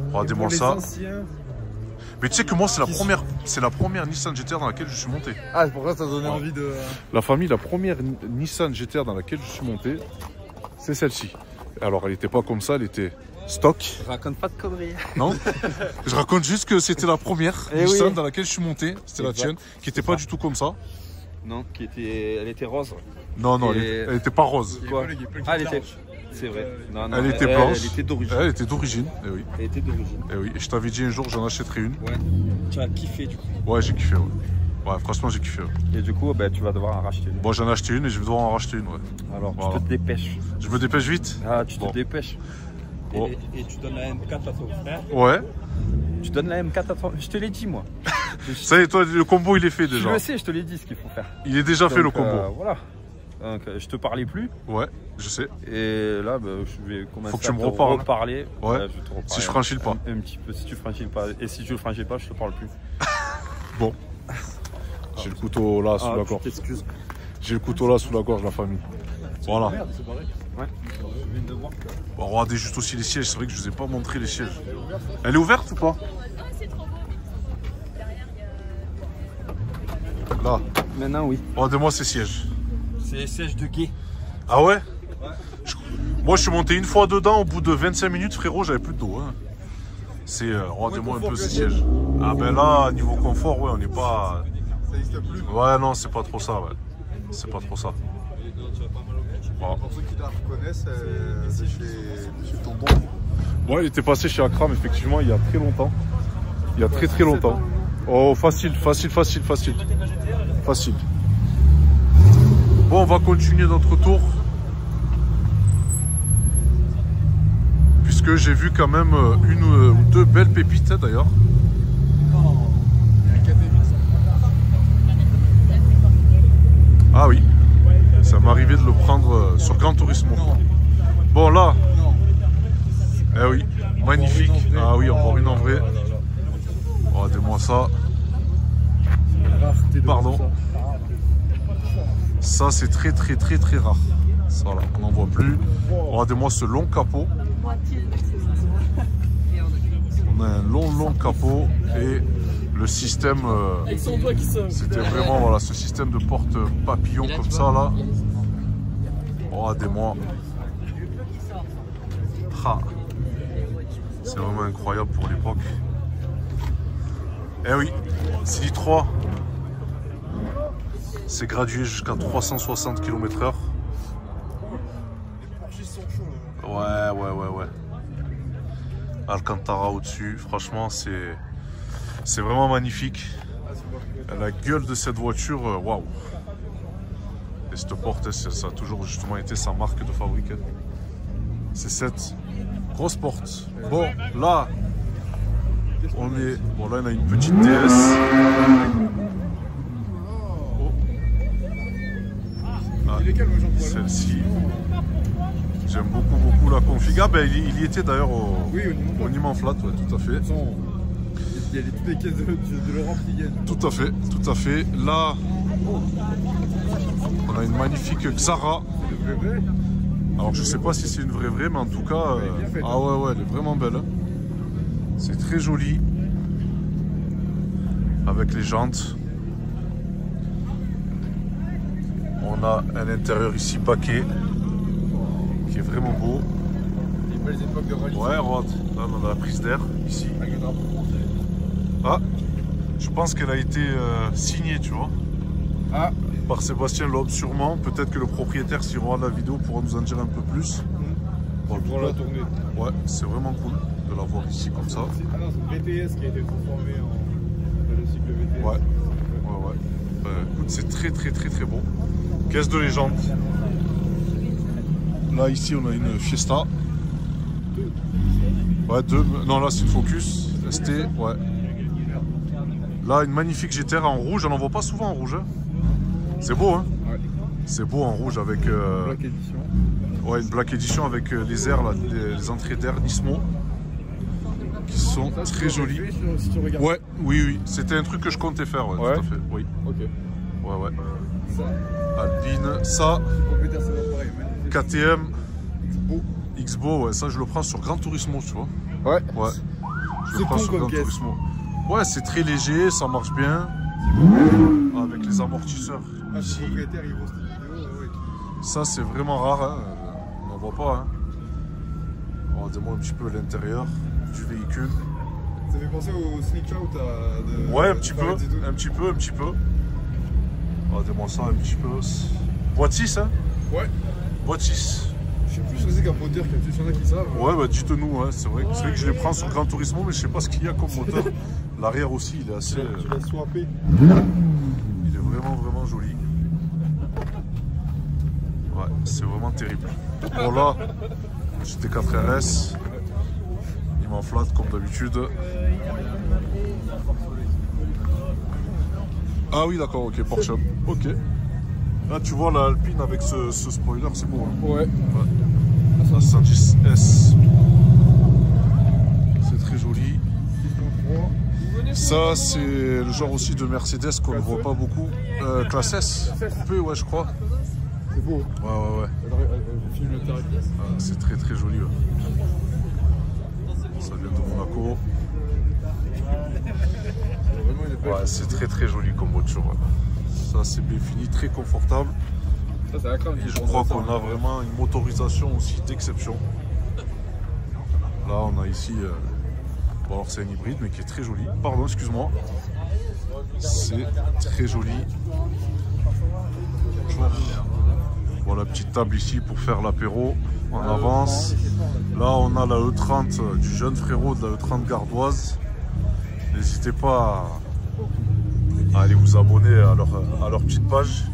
Regardez-moi ça. Mais tu sais que moi, c'est la première Nissan GT-R dans laquelle je suis monté. Ah, c'est pour ça que ça donnait envie de... La famille, la première Nissan GT-R dans laquelle je suis monté, c'est celle-ci. Alors, elle n'était pas comme ça, elle était stock. Raconte pas de conneries. Non. Je raconte juste que c'était la première Nissan dans laquelle je suis monté. C'était la tienne, qui n'était pas du tout comme ça. Non, elle était rose. Non, non, elle n'était pas rose. Quoi? Ah, elle était... C'est vrai. Non, non, elle était blanche. Elle était d'origine. Elle était d'origine, eh oui. Elle était d'origine. Eh oui, et je t'avais dit un jour, j'en achèterai une. Ouais. Tu as kiffé du coup. Ouais, j'ai kiffé, ouais. Ouais, franchement, j'ai kiffé. Ouais. Et du coup, ben, tu vas devoir en racheter une. Bon, j'en ai acheté une et je vais devoir en racheter une, ouais. Alors, voilà. tu te dépêches. Je me dépêche vite? Ah, tu te dépêches. Bon. Et tu donnes la M4 à ton frère. Ouais. Tu donnes la M4 à ton... Je te l'ai dit, moi. Ça y est, toi, le combo, il est fait déjà. Je le sais, je te l'ai dit ce qu'il faut faire. Il est déjà fait, le combo. Voilà. Donc, je te parlais plus. Ouais, je sais. Et là, je vais commencer Faut que tu me reparler. Ouais. Je vais te reparler si je franchis le pas. Un petit peu, si tu franchis le pas. Et si tu le franchis pas, je te parle plus. Bon. J'ai le couteau là sous la gorge. T'excuses. J'ai le couteau là sous la gorge, la famille. Voilà. Ouais. Bon, regardez juste aussi les sièges. C'est vrai que je vous ai pas montré les sièges. Elle est ouverte ou pas? Là. Maintenant, oui. Regardez-moi ces sièges. C'est les sièges de gay. Ah ouais? Moi, je suis monté une fois dedans. Au bout de 25 minutes, frérot, j'avais plus de dos. Hein. C'est. Regardez-moi un peu ces sièges. Ah ben là, niveau confort, ouais, on n'est pas. Ça n'existe plus. Ouais, non, c'est pas trop ça, ouais. C'est pas trop ça. Voilà. Pour ceux qui la reconnaissent, c'est chez Tonton. Ouais, il était passé chez Akram, effectivement, il y a très longtemps. Il y a très très longtemps. Oh, facile. Bon, on va continuer notre tour. Puisque j'ai vu quand même une ou deux belles pépites, hein, d'ailleurs. Ah oui, ça m'est arrivé de le prendre sur Gran Turismo. Bon là, eh oui, magnifique. Ah oui, encore une en vrai. Regardez-moi ça. Pardon. Ça c'est très rare. Ça là, on n'en voit plus. Regardez-moi ce long capot. On a un long capot et le système, c'était vraiment voilà, ce système de porte papillon comme ça là. Regardez-moi. Ah. C'est vraiment incroyable pour l'époque. Eh oui, CI3, c'est gradué jusqu'à 360 km/h. Ouais. Alcantara au-dessus, franchement, c'est vraiment magnifique. La gueule de cette voiture, waouh. Et cette porte, ça a toujours justement été sa marque de fabrique. C'est cette grosse porte. Bon, là, on est... Bon, là, on a une petite DS. Oh. Ah, celle-ci. J'aime beaucoup la config. Ah, ben, il y était d'ailleurs au Niman Flat, ouais, tout à fait. Il y a toutes les caisses de Laurent qui viennent. Tout à fait. Là, on a une magnifique Xara. Alors, je sais pas si c'est une vraie, mais en tout cas... ah ouais, elle est vraiment belle. C'est très joli. Avec les jantes. On a un intérieur ici baquet. Qui est vraiment beau. Les belles époques de rallye. Ouais, regarde. Là, on a la prise d'air, ici. Ah, je pense qu'elle a été signée, tu vois. Ah. Par Sébastien Loeb, sûrement. Peut-être que le propriétaire, s'il regarde la vidéo, pourra nous en dire un peu plus. Bon, pour la tournée. Ouais, c'est vraiment cool de la voir ici comme ça. Ah non, c'est le VTS qui a été transformé en le cycle VTS. Ouais. Écoute, c'est très beau. Caisse de légende. Là, ici, on a une Fiesta. Ouais, deux. Non, là, c'est une Focus. ST, ouais. Là, une magnifique GT-R en rouge. On n'en voit pas souvent en rouge. Hein. C'est beau, hein. Ouais. C'est beau en rouge avec... Black Edition. Ouais, une Black Edition avec les airs, là, les entrées d'air Nismo. Qui sont très jolies. Si tu regardes. Ouais, oui. C'était un truc que je comptais faire, ouais. Tout à fait. Oui. Ok. Ouais. Ça. Alpine, ça. Propriétaire, c'est l'appareil. KTM. Xbo, ouais, ça je le prends sur Gran Turismo, tu vois. Ouais. Je le prends sur Gran Turismo. Ouais, c'est très léger, ça marche bien. Avec les amortisseurs. Ah, Ici. c'est propriétaire, il voit cette vidéo. Ouais. Ça, c'est vraiment rare. Hein. On n'en voit pas. Hein. Regardez-moi un petit peu l'intérieur du véhicule. Ça fait penser au sneak out de. Ouais, un petit peu. Un petit peu. Regardez-moi ça un petit peu. Boîte 6, hein? Ouais. Boîte 6. Je sais plus ce que c'est qu'un moteur, qu'il y en a qui savent. Ouais, bah dites-nous, hein. C'est vrai que je les prends sur Gran Turismo, mais je sais pas ce qu'il y a comme moteur. L'arrière aussi, il est assez. Tu l'as swappé. Il est vraiment joli. Ouais, c'est vraiment terrible. Bon là, GT4 RS. Il m'enflatte comme d'habitude. Ah oui, d'accord, ok, Porsche. Ok. Là, tu vois l'Alpine avec ce spoiler, c'est beau. Hein. Ouais. La 110S. C'est très joli. Ça, c'est le genre aussi de Mercedes qu'on ne voit pas beaucoup. Classe S. Coupé, ouais, je crois. C'est beau. Ouais. Je filme le tarif. C'est très joli. Ouais. Ça vient de Monaco. Ouais, c'est très joli comme voiture. Ouais. Ça, c'est bien fini, très confortable. Ça, c'est la crème. Et je crois qu'on a vraiment une motorisation aussi d'exception. Là, on a ici. Bon, alors, c'est un hybride, mais qui est très joli. Pardon, excuse-moi. C'est très joli. Voilà, petite table ici pour faire l'apéro. On avance. Là, on a la E30 du jeune frérot de la E30 gardoise. N'hésitez pas à aller vous abonner à leur petite page.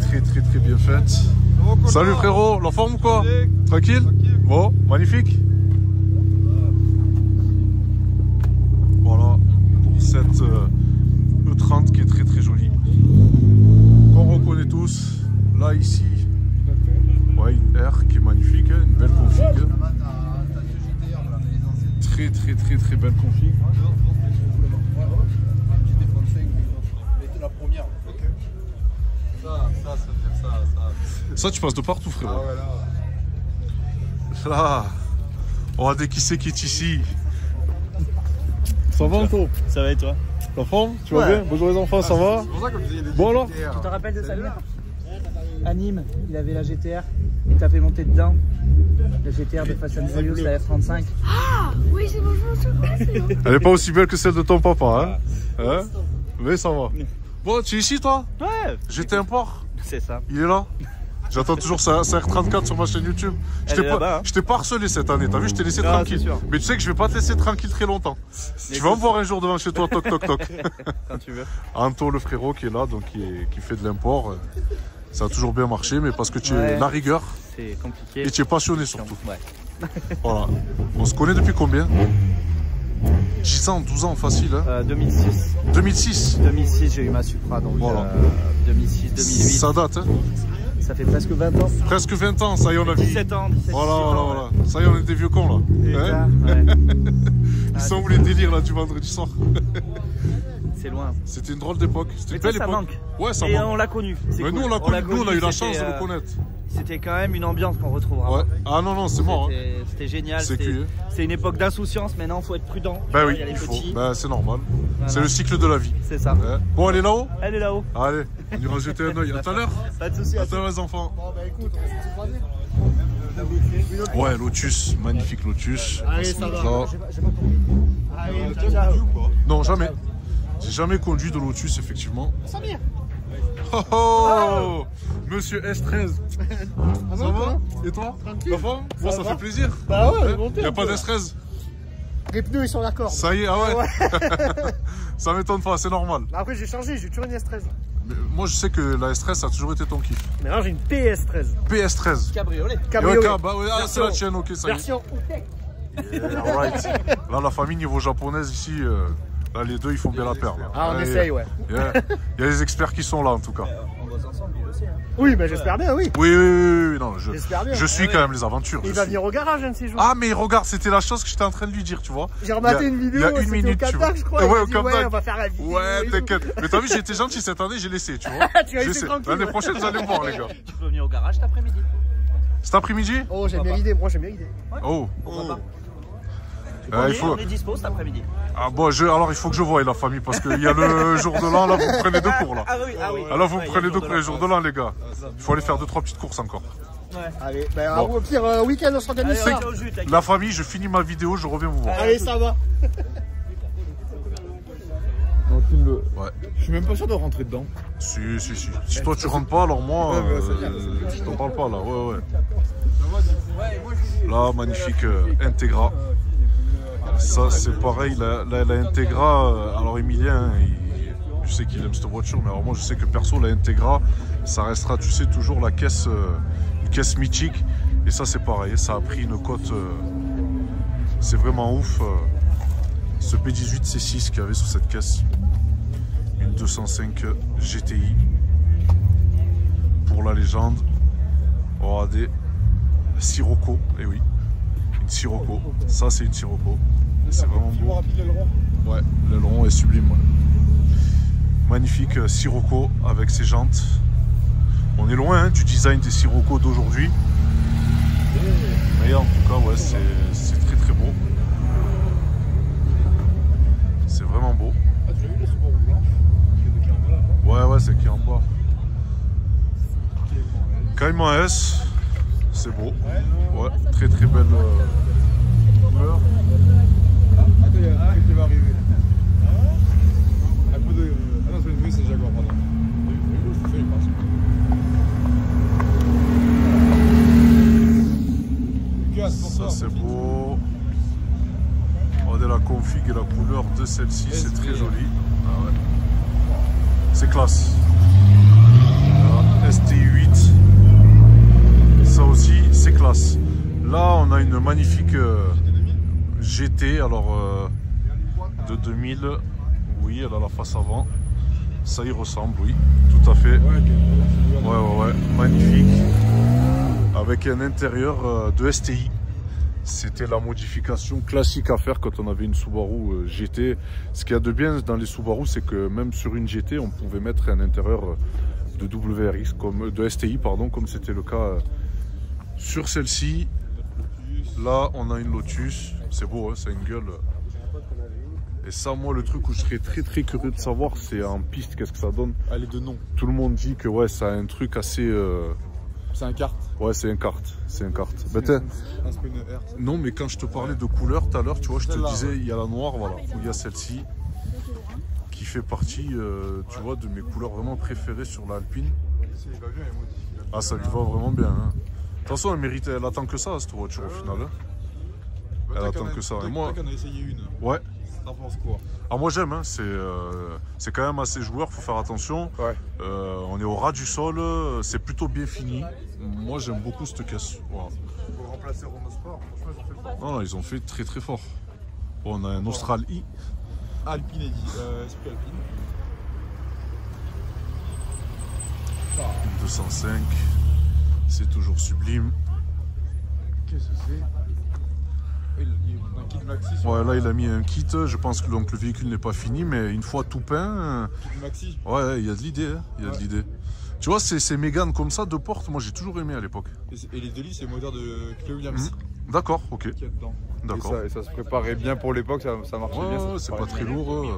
Qui est très bien faite. Salut frérot, la forme ou quoi? Tranquille? Bon, magnifique. Voilà, pour cette E30 qui est très jolie. Qu'on reconnaît tous. Là, ici, ouais, une R qui est magnifique, hein, une belle config. Très belle config. Ça, tu passes de partout, frérot. Ah ouais, là, regardez qui c'est qui est ici. Ça va, Anto? Ça va et toi? La forme? Tu vas bien? Bonjour les enfants, ça va? C'est pour ça que je disais des Bon alors? Tu te rappelles de Samuel? À Nîmes, il avait la GTR, il t'a fait monter dedans. La GTR de Fast and Furious, la F35. Ah oui, c'est bon, je m'en souviens. Elle est pas aussi belle que celle de ton papa, hein? Mais ça va. Bon, tu es ici, toi? Ouais. J'étais un port. C'est ça. Il est là? J'attends toujours sa R34 sur ma chaîne YouTube. Je t'ai pas harcelé cette année, t'as vu, je t'ai laissé tranquille. Mais tu sais que je vais pas te laisser tranquille très longtemps. Tu vas me voir un jour devant chez toi, toc. Quand tu veux. Anto, le frérot qui est là, donc qui fait de l'import. Ça a toujours bien marché, mais parce que tu es la rigueur. C'est compliqué. Et tu es passionné surtout. Ouais. Voilà. On se connaît depuis combien? 10 ans, 12 ans, facile. Hein 2006. 2006. 2006, j'ai eu ma Supra, donc voilà. 2006, 2008. Ça date, hein? Ça fait presque 20 ans. Presque 20 ans, ça y est, on a vu. 17 ans, 17 voilà, ans. Ça y est, on est des vieux cons, là. Hein ouais. Ils sont où les délires, là, du vendredi soir? C'est loin. C'était une drôle d'époque. C'était une belle époque. Manque. Ouais, ça et manque. On l'a connu. Mais cool. Nous, on l'a connu. Nous, on a eu la chance de le connaître. C'était quand même une ambiance qu'on retrouvera. Ouais. Ah non, c'est mort. C'était génial. C'est une époque d'insouciance. Maintenant, il faut être prudent. Ben oui, il faut. Ben, c'est normal. Voilà. C'est le cycle de la vie. C'est ça. Ouais. Bon, elle est là-haut? Elle est là-haut. Allez, on ira jeter un oeil. À tout à l'heure. Pas de soucis. À tout à l'heure, les enfants. Bon, bah écoute, on se ouais, Lotus. Magnifique Lotus. Allez, ça va. Allez, non, jamais. J'ai jamais conduit de Lotus, effectivement. Samir. Oh, Monsieur S13. Ah ça va? Et toi? Tranquille. La forme? Bon, ça fait plaisir. Bah ouais, bon. Il n'y a pas d'S13. Les pneus, ils sont d'accord. Ça y est, ah ouais. Ça m'étonne pas, c'est normal. Après, j'ai changé, j'ai toujours une S13. Mais moi, je sais que la S13, ça a toujours été ton kiff. Mais là, j'ai une PS13. PS13. Cabriolet. Cabriolet. Bah, ouais, ah, c'est la tienne, ok, ça y est. Version Yeah, right. Là, la famille niveau japonaise ici, là, les deux, ils font bien la paire. Là. Ah, on essaye, ouais. Il y a les experts qui sont là, en tout cas. On bosse ensemble, lui aussi. Hein. Oui, mais j'espère bien, oui. Oui, non, je suis quand même les aventures. Il va venir au garage un de ces jours. Ah, mais regarde, c'était la chose que j'étais en train de lui dire, tu vois. J'ai rematé une vidéo, il y a une minute, au Qatar, je crois. Ouais, dit, ouais, on va faire la vidéo. Ouais, t'inquiète. Mais t'as vu, j'ai été gentil cette année, j'ai laissé, tu vois. Tu vas laisser tranquille. L'année prochaine, vous allez me voir, les gars. Tu peux venir au garage cet après-midi. Cet après-midi? Oh, j'aime bien l'idée, moi j'aime bien l'idée. Oh. Il faut... On est dispo cet après-midi. Ah bon, alors il faut que je voie la famille parce qu'il y a le jour de l'an, là vous me prenez 2 cours là. Ah oui, ah oui. Alors vous me prenez 2 cours les jours de l'an les gars. Il faut aller faire 2-3 petites courses encore. Ouais. Allez, ben au pire, week-end on s'organise ça. La famille, je finis ma vidéo, je reviens vous voir. Allez, ça va. Non, filme-le. Ouais. Je suis même pas sûr de rentrer dedans. Si. Si toi tu rentres pas, alors moi, je t'en parle pas là. Ouais. Là, magnifique Integra. Ça, c'est pareil. La Integra, alors Emilien, je sais qu'il aime cette voiture, mais alors moi, je sais que perso, la Integra, ça restera, tu sais, toujours la caisse, une caisse mythique. Et ça, c'est pareil. Ça a pris une cote. C'est vraiment ouf. Ce P18 C6 qu'il y avait sur cette caisse. Une 205 GTI. Pour la légende. ORAD. Sirocco, et oui. Une Sirocco. Ça, c'est une Sirocco. C'est vraiment beau. Ouais, l'aileron est sublime. Ouais. Magnifique Sirocco avec ses jantes. On est loin hein, du design des Sirocco d'aujourd'hui. Mais en tout cas, ouais, c'est très très beau. C'est vraiment beau. Ah, tu as vu le Subaru blanc? Ouais, c'est qui est en bas. Cayman S. C'est beau. Ouais, très très belle couleur. Attends, il y a un truc qui va arriver. Un peu de. Ah non, oui, c'est Jaguar, pardon. Ça c'est beau. Regardez la config et la couleur de celle-ci, c'est très joli. Ah ouais. C'est classe. Voilà, STI8. Ça aussi, c'est classe. Là, on a une magnifique GT, alors de 2000. Oui, elle a la face avant. Ça y ressemble, oui, tout à fait. Ouais, magnifique. Avec un intérieur de STI. C'était la modification classique à faire quand on avait une Subaru GT. Ce qu'il y a de bien dans les Subaru, c'est que même sur une GT, on pouvait mettre un intérieur de WRX, de STI, pardon, comme c'était le cas sur celle-ci. Là, on a une Lotus. C'est beau, hein, ça a une gueule. Et ça, moi, le truc où je serais très très curieux de savoir, c'est en piste, qu'est-ce que ça donne. Elle est de nom. Tout le monde dit que ouais, ça a un truc assez... C'est un kart. Ouais, c'est un kart. C'est un kart. Non, mais quand je te parlais de couleur tout à l'heure, tu vois, je te disais, il y a la noire, voilà. Il y a celle-ci qui fait partie, tu vois, de mes couleurs vraiment préférées sur l'Alpine. Ah, ça lui va vraiment bien. Hein. De toute façon, elle attend que ça, cette voiture, au final. Hein. Elle attend que ça. Et moi, on a essayé une. Ouais. T'en penses quoi? Ah, moi j'aime, hein. C'est quand même assez joueur, faut faire attention. Ouais. On est au ras du sol, c'est plutôt bien fini. Moi j'aime beaucoup cette caisse. Voilà. Pour remplacer Renault Sport, franchement ils ont fait fort. Non, ils ont fait très très fort. Bon, on a un Austral I. Alpine Eddy, esprit Alpine. Une 205, c'est toujours sublime. Qu'est-ce que c'est? Un kit maxi. Ouais, là il a mis un kit, je pense que donc, le véhicule n'est pas fini, mais une fois tout peint, Kit maxi. ouais, il y a de l'idée, hein. Il y a de l'idée. Tu vois, ces Mégane comme ça, 2 portes, moi j'ai toujours aimé à l'époque. Et les délis, c'est le moteur de Clay Williams. D'accord, ok. Qui est dedans. D'accord. Et ça se préparait bien pour l'époque, ça marchait bien. C'est pas très lourd. Ouais,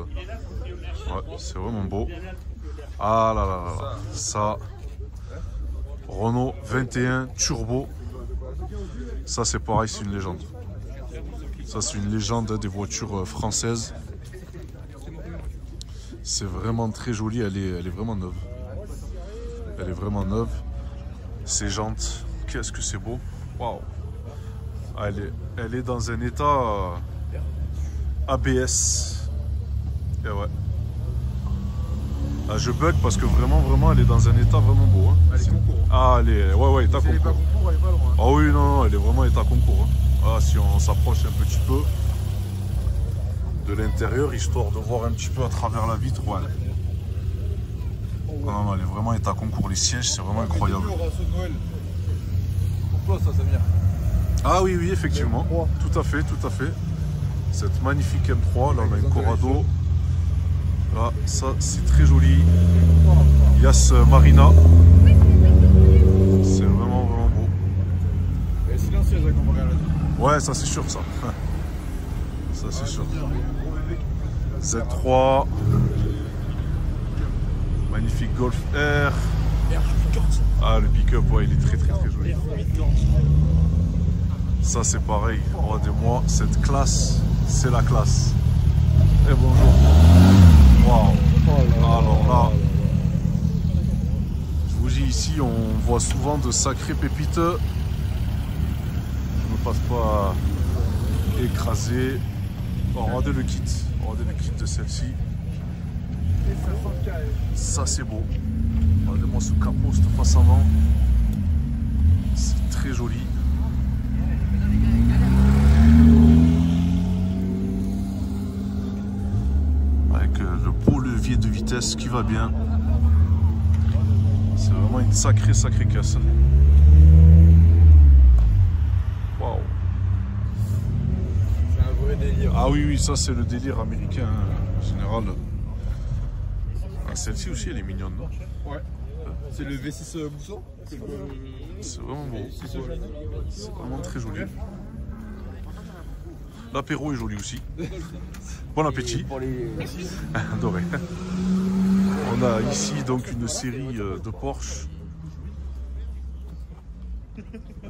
c'est vraiment beau. Ah là là là là. Ça, Renault 21 Turbo. Ça c'est pareil, c'est une légende. Ça c'est une légende des voitures françaises. C'est vraiment très joli, elle est vraiment neuve. Elle est vraiment neuve. Ces jantes, qu'est-ce que c'est beau. Waouh. Elle est dans un état ABS. Et ouais. Ah, je bug parce que vraiment elle est dans un état vraiment beau. Hein. Elle est concours. Ah, ouais, état concours. Elle est pas concours, elle est pas loin. Ah oui, non, elle est vraiment état concours. Hein. Ah, si on s'approche un petit peu de l'intérieur, histoire de voir un petit peu à travers la vitre, ouais. Non, elle est vraiment état concours. Les sièges, c'est vraiment incroyable. Pour toi, ça, Samir. Ah oui, effectivement. Tout à fait. Cette magnifique M3, là on a une Corrado. Là, ça c'est très joli. Yas Marina. C'est vraiment beau. Elle est silencieuse comparé à la. Ouais, ça c'est sûr ça. Ça c'est sûr. Z3. Magnifique Golf R. Ah, le pick-up, ouais, il est très joli. Ça c'est pareil. Regardez-moi, cette classe, c'est la classe. Et bonjour. Waouh. Alors là, je vous dis ici, on voit souvent de sacrées pépites. Je ne me passe pas écraser. Oh, regardez le kit. Regardez le kit de celle-ci. Ça c'est beau. Regardez-moi ce capot, cette face avant. C'est très joli. Avec le beau levier de vitesse qui va bien. C'est vraiment une sacrée caisse. Waouh. C'est un vrai délire. Ah oui, ça c'est le délire américain en général. Ah, celle-ci aussi elle est mignonne, non? Ouais. C'est le V6 Bousson. C'est vraiment beau. C'est vraiment très joli. L'apéro est joli aussi. Bon appétit. Doré. On a ici donc une série de Porsche.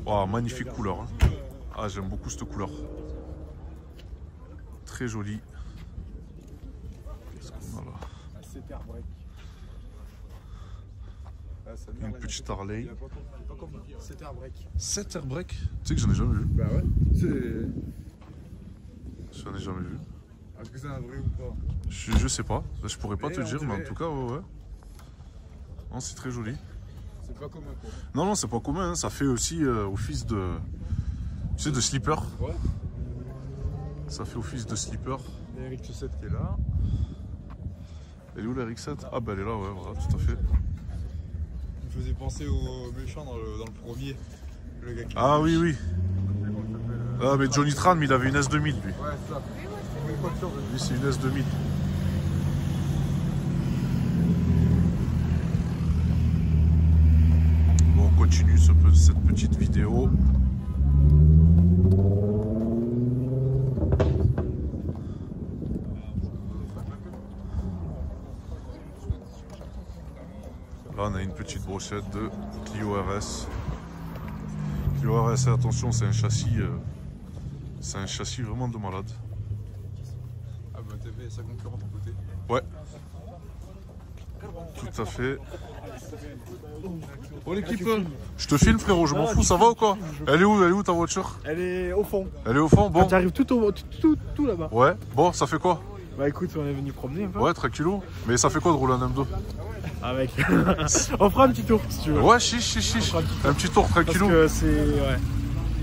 Oh, magnifique couleur. Hein. Ah, j'aime beaucoup cette couleur. Très jolie. Qu'est-ce qu'on a là? Une petite Harley. 7 airbreak. 7 airbreak? Tu sais que j'en ai jamais vu. Bah ouais. J'en ai jamais vu. Est-ce que c'est un vrai ou pas? Je sais pas. Je pourrais pas te le dire, mais en tout cas, ouais. Non, c'est très joli. C'est pas commun quoi. Non, c'est pas commun. Hein. Ça fait aussi office de. Tu sais, de slipper. Ouais. Ça fait office de slipper. Et Eric 7 qui est là. Elle est où la RX7? Ah, bah elle est là, ouais, voilà, tout à fait. Il me faisait penser au méchant dans le premier. Le gars qui oui. Ah, mais Johnny Tran, mais il avait une S2000 lui. Ouais, c'est ça. Lui, c'est une S2000. Bon, on continue cette petite vidéo. Là, on a une petite brochette de Clio RS. Clio RS, attention, c'est un châssis vraiment de malade. Ah bah t'avais sa concurrente à côté. Ouais. Tout à fait. Bon l'équipe, je te filme frérot, je m'en fous, ça va ou quoi? Elle est où ta voiture? Elle est au fond. Elle est au fond, bon. Quand tu arrives tout là-bas. Ouais, bon, ça fait quoi? Bah écoute, on est venu promener un peu. Ouais, tranquillo. Mais ça fait quoi de rouler en M2? Ah mec, on fera un petit tour si tu veux. Ouais, chiche. Un petit tour, tranquillou. Parce que c'est... Ouais.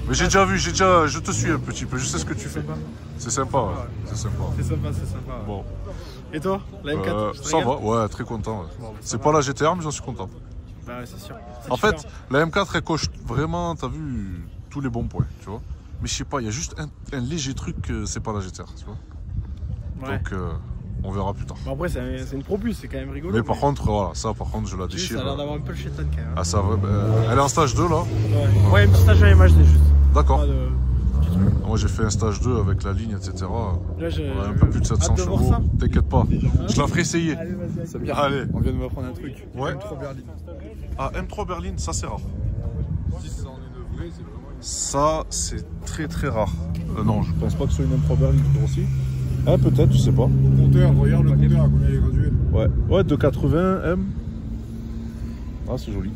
Mais j'ai déjà vu, je te suis un petit peu, je sais ce que tu fais. C'est sympa, ouais. C'est sympa. C'est sympa. Ouais. Bon. Et toi, la M4 ça va, ouais, très content. Ouais. Bon, c'est pas la GTR, mais j'en suis content. Bah ouais, c'est sûr. En fait, la M4, elle coche vraiment, t'as vu, tous les bons points, tu vois. Mais je sais pas, il y a juste un léger truc, c'est pas la GTR, tu vois. Ouais. Donc, on verra plus tard. Bon, après, c'est une propulse, c'est quand même rigolo. Mais par contre, voilà, ça, je la déchire. Ça a l'air d'avoir un peu le chétan quand même. Ah, ça va, elle est en stage 2 là. Ouais, un petit stage à MHD juste. D'accord. Moi j'ai fait un stage 2 avec la ligne, etc. Là, on a un peu plus de 700 chevaux. T'inquiète pas, je la ferai essayer. Allez, vas-y. C'est bien. Allez. On vient de m'apprendre un truc. Ouais. M3 Berlin. Ah, M3 Berlin, ça c'est rare. Si ça en est de vrai, c'est vraiment une... Ça c'est très rare. Non, je pense pas que ce soit une M3 Berlin aussi. Ah, peut-être, je sais pas. Compteur, regarde le compteur, à combien il est gradué. Ouais, 280 M. Ah, c'est joli.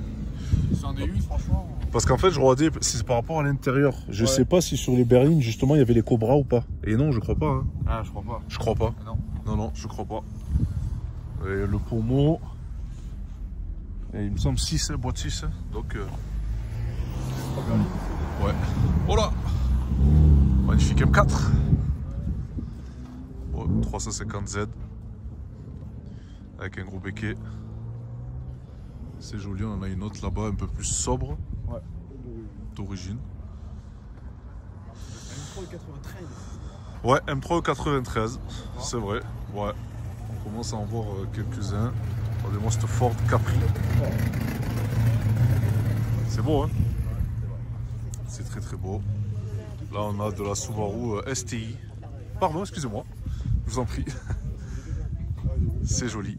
C'est un D8, franchement. Parce qu'en fait, je regardais, c'est par rapport à l'intérieur. Je sais pas si sur les berlines, justement, il y avait les Cobras ou pas. Et non, je crois pas. Hein. Ah, je crois pas. Je crois pas. Non, je crois pas. Et le pommeau. Et il me semble 6, boîte 6. Donc. Ouais. Oh là! Magnifique M4. Oh, 350Z. Avec un gros béquet. C'est joli, on en a une autre là-bas un peu plus sobre. Ouais. D'origine. M3 93. Ouais, M3 93, c'est vrai. Ouais. On commence à en voir quelques-uns. Regardez-moi cette Ford Capri. C'est beau, hein? C'est très beau. Là, on a de la Subaru STI. Pardon, excusez-moi. Je vous en prie. C'est joli.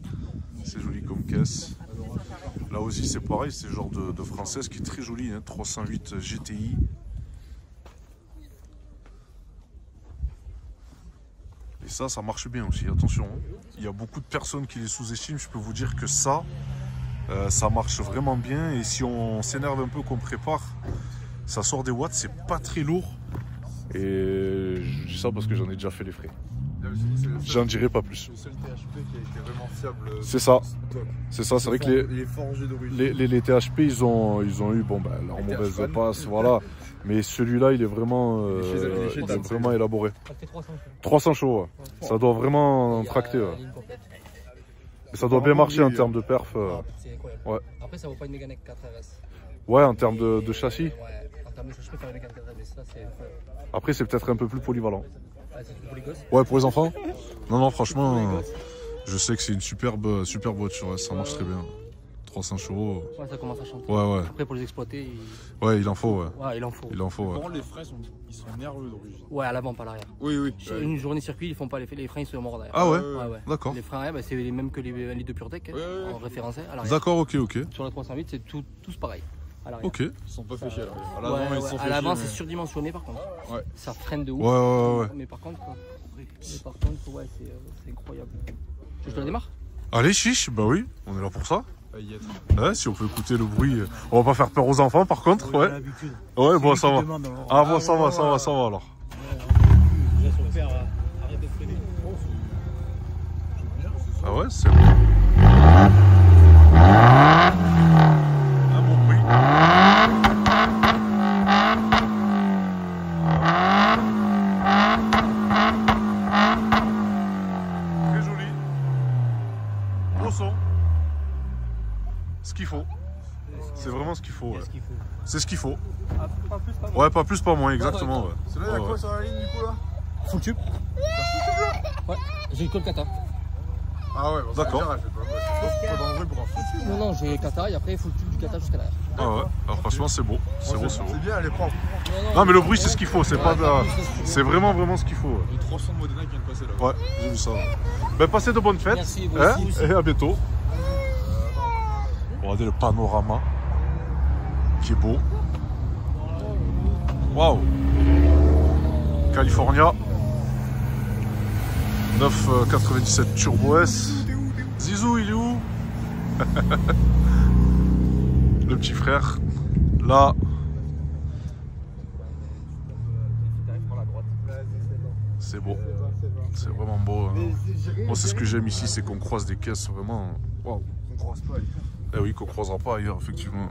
C'est joli comme caisse. Là aussi, c'est pareil. C'est le genre de française qui est très jolie. Hein, 308 GTI. Et ça marche bien aussi. Attention, il y a beaucoup de personnes qui les sous-estiment. Je peux vous dire que ça marche vraiment bien. Et si on s'énerve un peu qu'on prépare, ça sort des watts. C'est pas très lourd. Et je dis ça parce que j'en ai déjà fait les frais. J'en dirai pas plus. Le seul THP qui est vraiment fiable. C'est ça. C'est ça. C'est vrai que il est forgé d'origine. les THP, ils ont eu bon, bah, leur mauvaise passe, voilà. Mais celui-là, il est vraiment, vraiment élaboré. 300 chevaux, ouais. Ça doit vraiment tracter. Ouais. Et ça doit bien marcher en termes de perf. Ouais. Après, ça vaut pas une Mégane 4RS. Ouais, en termes de châssis. Ouais, en termes de châssis, je préfère une Mégane 4RS. Ça, c'est... Après, c'est peut-être un peu plus polyvalent. C'est pour les gosses. Ouais, pour les enfants. Non, franchement, je sais que c'est une superbe voiture. Ouais, ça marche très bien. 300 chevaux. Ouais, ça commence à chanter. Ouais. Après, pour les exploiter, ouais, il en faut. Ouais, ouais il en faut. Il en faut. Ouais. Par contre, les freins, ils sont nerveux d'origine. Ouais, à l'avant, pas à l'arrière. Oui. Une journée circuit, ils font pas les freins, ils se mordent derrière. Ah ouais, D'accord. Les freins, bah, c'est les mêmes que les deux PureTech en référencé à l'arrière. D'accord, ok. Sur la 308, c'est tous pareil. Ok. Ils sont pas fait chier à l'avant. À l'avant, c'est surdimensionné par contre. Ouais. Ça freine de ouf. Ouais. Mais par contre, ouais, c'est incroyable. Je te la démarre? Allez, chiche, bah oui, on est là pour ça. Ouais, si on peut écouter le bruit, on va pas faire peur aux enfants par contre, ouais. Ouais, bon, ça va. Ah bon, ça va alors. Ah ouais, c'est bon. Un bon bruit. Très joli. Beau son. Ce qu'il faut. C'est vraiment ce qu'il faut. Ouais. C'est ce qu'il faut. Ah, pas plus, pas moins. Ouais, pas plus, pas moins, exactement. Ouais. C'est là, il y a quoi sur la ligne du coup là? Full tube. Ouais, j'ai une Kolkata. Ah ouais, bon, d'accord. Pas dangereux pour un full tube. Non, j'ai Kata et après full tube du Kata jusqu'à l'arrière. Ah ouais, alors franchement c'est beau. C'est beau. C'est bien, elle est propre. Non mais le bruit c'est ce qu'il faut, c'est pas de... C'est vraiment ce qu'il faut. J'ai 300 de Modena qui viennent de passer là. Ouais, j'ai vu ça. Ben passez de bonnes fêtes. Merci, vous aussi. Et à bientôt. Regardez le panorama qui est beau. Waouh. California 997 Turbo S. Zizou il est où? Le petit frère là. C'est beau, c'est vraiment beau. Moi c'est ce que j'aime ici, c'est qu'on croise des caisses vraiment. Waouh. On croise pas ailleurs. Eh oui, qu'on croisera pas ailleurs effectivement.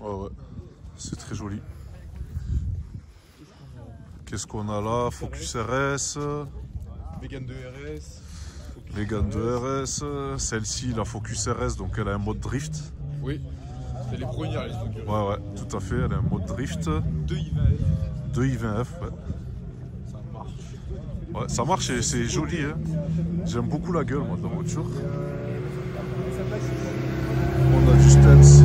Ouais, c'est très joli. Qu'est-ce qu'on a là? Focus RS. Mégane de RS. Mégane de RS. Celle-ci, la Focus RS, donc elle a un mode drift. Oui, c'est les premières les Focus. Ouais, tout à fait, elle a un mode drift. 2 I20F. 2 I20F, ouais. Ça marche. Ouais, ça marche et c'est joli. Hein. J'aime beaucoup la gueule, moi, de la voiture. On a du Stance.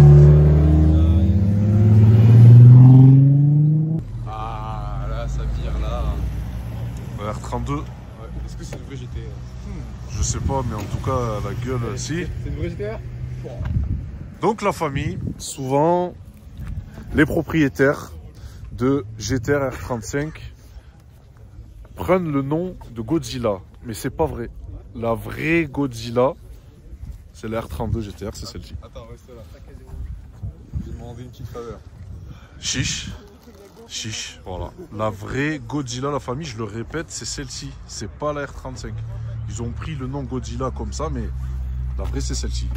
Ah, là, ça vire là. R32. Ouais. Est-ce que c'est une vraie GTR? Je sais pas, mais en tout cas, la gueule, si. C'est une vraie GTR? Donc, la famille, souvent, les propriétaires de GTR R35 prennent le nom de Godzilla. Mais c'est pas vrai. La vraie Godzilla, c'est la R32 GTR, c'est celle-ci. Attends, reste là. J'ai demandé une petite faveur. Chiche, voilà. La vraie Godzilla, la famille, je le répète, c'est celle-ci. C'est pas la R35. Ils ont pris le nom Godzilla comme ça, mais la vraie, c'est celle-ci.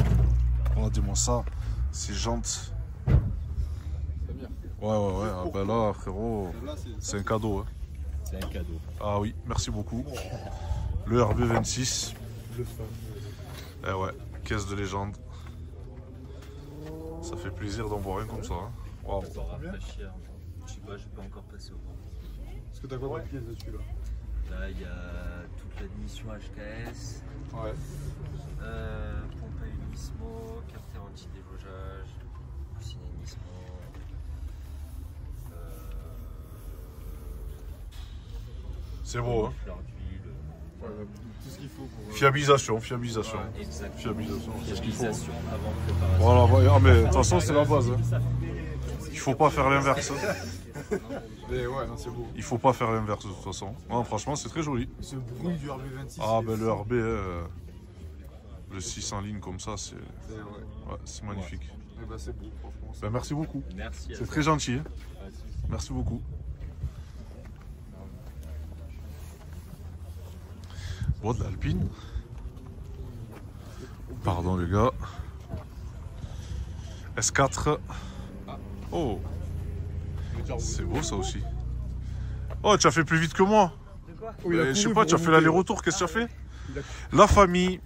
Regardez-moi ça, ces jantes. C'est bien. Ouais. Ah ben là, frérot, c'est un cadeau. Hein. C'est un cadeau. Ah oui, merci beaucoup. Le RB26. Le fameux. Eh ouais, caisse de légende. Ça fait plaisir d'en voir un comme ça. Hein. Waouh. Ça va rafraîchir. Je sais pas, je peux encore passer au vent. Est-ce que t'as quoi de pièces dessus là? Là, il y a toute l'admission HKS. Ouais. Pompe à unissement, carte anti-délogeage, coussin unissement. C'est beau, hein. Fleur d'huile. Tout ce qu'il faut pour. Fiabilisation. Exactement. Fiabilisation, c'est ce qu'il faut. Fiabilisation avant préparation. Voilà, mais de toute façon, c'est la base. Hein. Il faut pas faire l'inverse. Mais ouais, non, c'est beau. Il faut pas faire l'inverse de toute façon. Non, franchement, c'est très joli. Ce bruit du RB26. Ah, ben le RB, le 6 en ligne comme ça, c'est magnifique. Et bah, c'est beau, franchement. Ben, merci beaucoup. Merci. C'est très gentil. Hein. Merci beaucoup. Bon, de l'Alpine. Pardon les gars. S4. Oh. C'est beau ça aussi. Oh, tu as fait plus vite que moi. Je sais pas, tu as fait l'aller-retour. Qu'est-ce que tu as fait? La famille,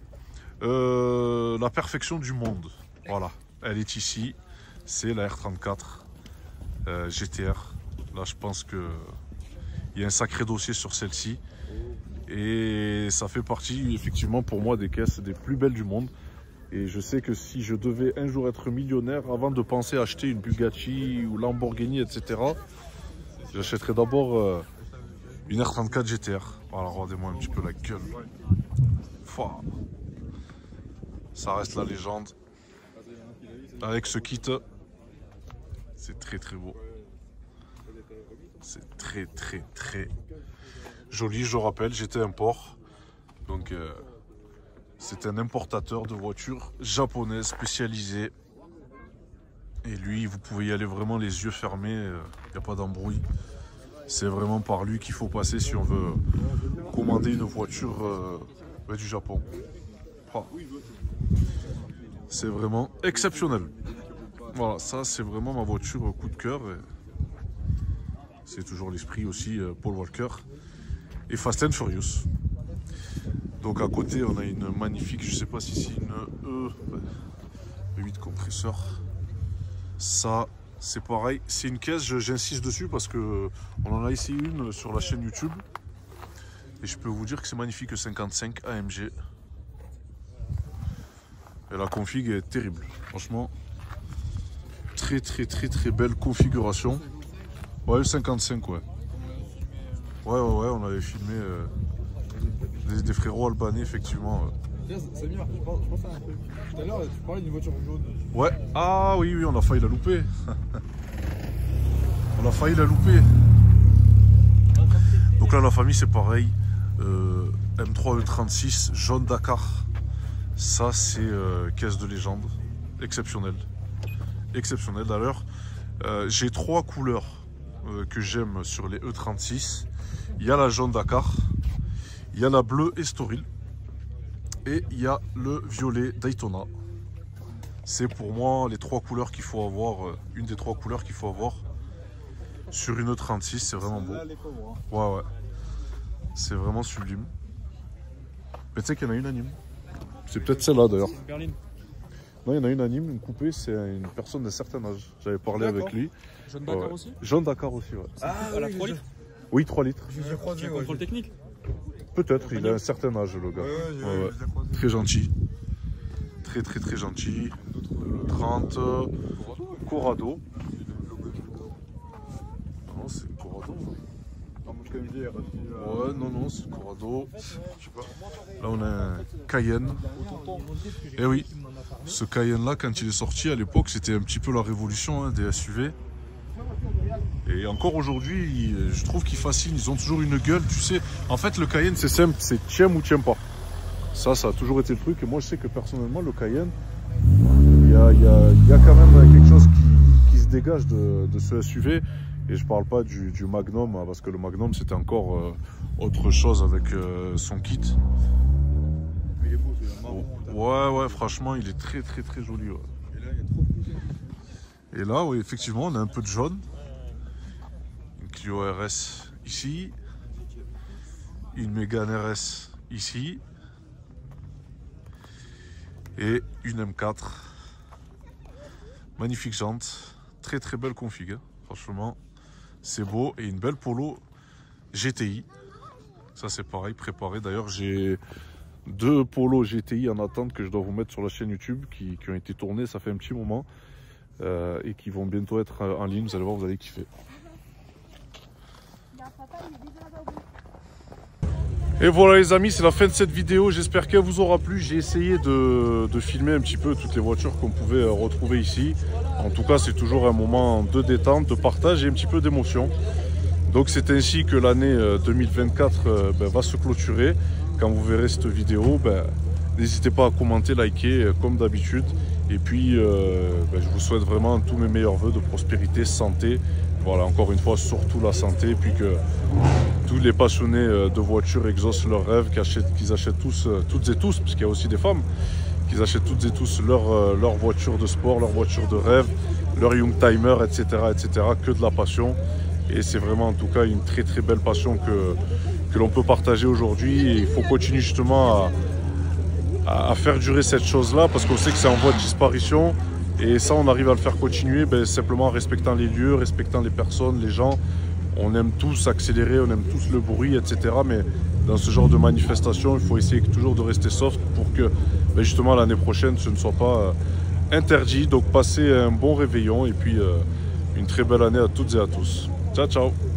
la perfection du monde. Voilà, elle est ici. C'est la R34 GTR. Là, je pense qu'il y a un sacré dossier sur celle-ci. Et ça fait partie, effectivement, pour moi, des caisses des plus belles du monde. Et je sais que si je devais un jour être millionnaire, avant de penser à acheter une Bugatti ou Lamborghini, etc., j'achèterais d'abord une R34 GTR. Voilà, regardez-moi un petit peu la gueule. Fouah. Ça reste la légende. Avec ce kit, c'est très très beau. C'est très très très joli. Je rappelle, j'étais import. Donc c'est un importateur de voitures japonaises spécialisées. Et lui, vous pouvez y aller vraiment les yeux fermés. Il n'y a pas d'embrouille. C'est vraiment par lui qu'il faut passer si on veut commander une voiture du Japon. Oh. C'est vraiment exceptionnel. Voilà, ça c'est vraiment ma voiture coup de cœur. C'est toujours l'esprit aussi Paul Walker et Fast and Furious. Donc à côté on a une magnifique, je sais pas si c'est une E8 compresseur. Ça c'est pareil, c'est une caisse, j'insiste dessus parce que on en a essayé une sur la chaîne YouTube. Et je peux vous dire que c'est magnifique, 55 AMG. Et la config est terrible, franchement. Très très très très belle configuration. Ouais, 55, ouais. Ouais, on avait filmé des frérots albanais, effectivement. Samir, je pense à un truc. Tout à l'heure, tu parlais d'une voiture jaune. Ouais, ah oui, on a failli la louper. On a failli la louper. Donc là, la famille, c'est pareil. M3 E36, jaune Dakar. Ça, c'est caisse de légende. Exceptionnel. Exceptionnel. D'ailleurs, j'ai 3 couleurs que j'aime sur les E36. Il y a la jaune Dakar, il y a la bleue Estoril et il y a le violet Daytona. C'est pour moi les 3 couleurs qu'il faut avoir, une des 3 couleurs qu'il faut avoir sur une E36. C'est vraiment beau. Ouais. C'est vraiment sublime. Mais tu sais qu'il y en a une anime. C'est peut-être celle-là d'ailleurs. Non, il y en a une anime, une coupée, c'est une personne d'un certain âge. J'avais parlé avec lui. Jaune Dakar aussi? Jaune Dakar aussi, ouais. Ah, elle a 3 litres? Oui, 3 litres. J'ai croisé, ouais. Contrôle technique? Peut-être, il a un certain âge, le gars. Ouais. Très gentil. Très très très gentil. Le 30. Corrado. Non, c'est Corrado. Ouais, non, c'est Corrado. Là, on a un Cayenne. Et oui, ce Cayenne-là, quand il est sorti, à l'époque, c'était un petit peu la révolution des SUV. Et encore aujourd'hui, je trouve qu'ils fascinent. Ils ont toujours une gueule, tu sais. En fait, le Cayenne, c'est simple, c'est tiens ou tiens pas. Ça a toujours été le truc. Et moi, je sais que personnellement, le Cayenne, il y a quand même quelque chose qui se dégage de ce SUV. Et je parle pas du Magnum, parce que le Magnum, c'était encore autre chose avec son kit. Mais il est beau, c'est un marron. Ouais, franchement, il est très très très joli. Ouais. Et là, il y a trop de... Et là, oui, effectivement, on a un peu de jaune. Une Clio RS ici. Une Mégane RS ici. Et une M4. Magnifique jante. Très très belle config. Hein. Franchement, c'est beau. Et une belle Polo GTI. Ça, c'est pareil, préparé. D'ailleurs, j'ai 2 Polos GTI en attente que je dois vous mettre sur la chaîne YouTube qui ont été tournés, ça fait un petit moment. Et qui vont bientôt être en ligne. Vous allez voir, vous allez kiffer. Et voilà les amis, c'est la fin de cette vidéo, j'espère qu'elle vous aura plu. J'ai essayé de filmer un petit peu toutes les voitures qu'on pouvait retrouver ici. En tout cas, c'est toujours un moment de détente, de partage et un petit peu d'émotion. Donc c'est ainsi que l'année 2024 va se clôturer. Quand vous verrez cette vidéo, n'hésitez pas à commenter, liker comme d'habitude. Et puis je vous souhaite vraiment tous mes meilleurs vœux de prospérité, santé. Voilà, encore une fois, surtout la santé, puis que tous les passionnés de voitures exaucent leurs rêves, qu'ils achètent tous, toutes et tous, puisqu'il y a aussi des femmes, qu'ils achètent toutes et tous leur voiture de sport, leur voiture de rêve, leur Youngtimer, etc., etc., que de la passion. Et c'est vraiment en tout cas une très très belle passion que l'on peut partager aujourd'hui. Et il faut continuer justement à faire durer cette chose-là, parce qu'on sait que c'est en voie de disparition. Et ça, on arrive à le faire continuer simplement en respectant les lieux, respectant les personnes, les gens. On aime tous accélérer, on aime tous le bruit, etc. Mais dans ce genre de manifestation, il faut essayer toujours de rester soft pour que justement l'année prochaine, ce ne soit pas interdit. Donc passez un bon réveillon et puis une très belle année à toutes et à tous. Ciao, ciao!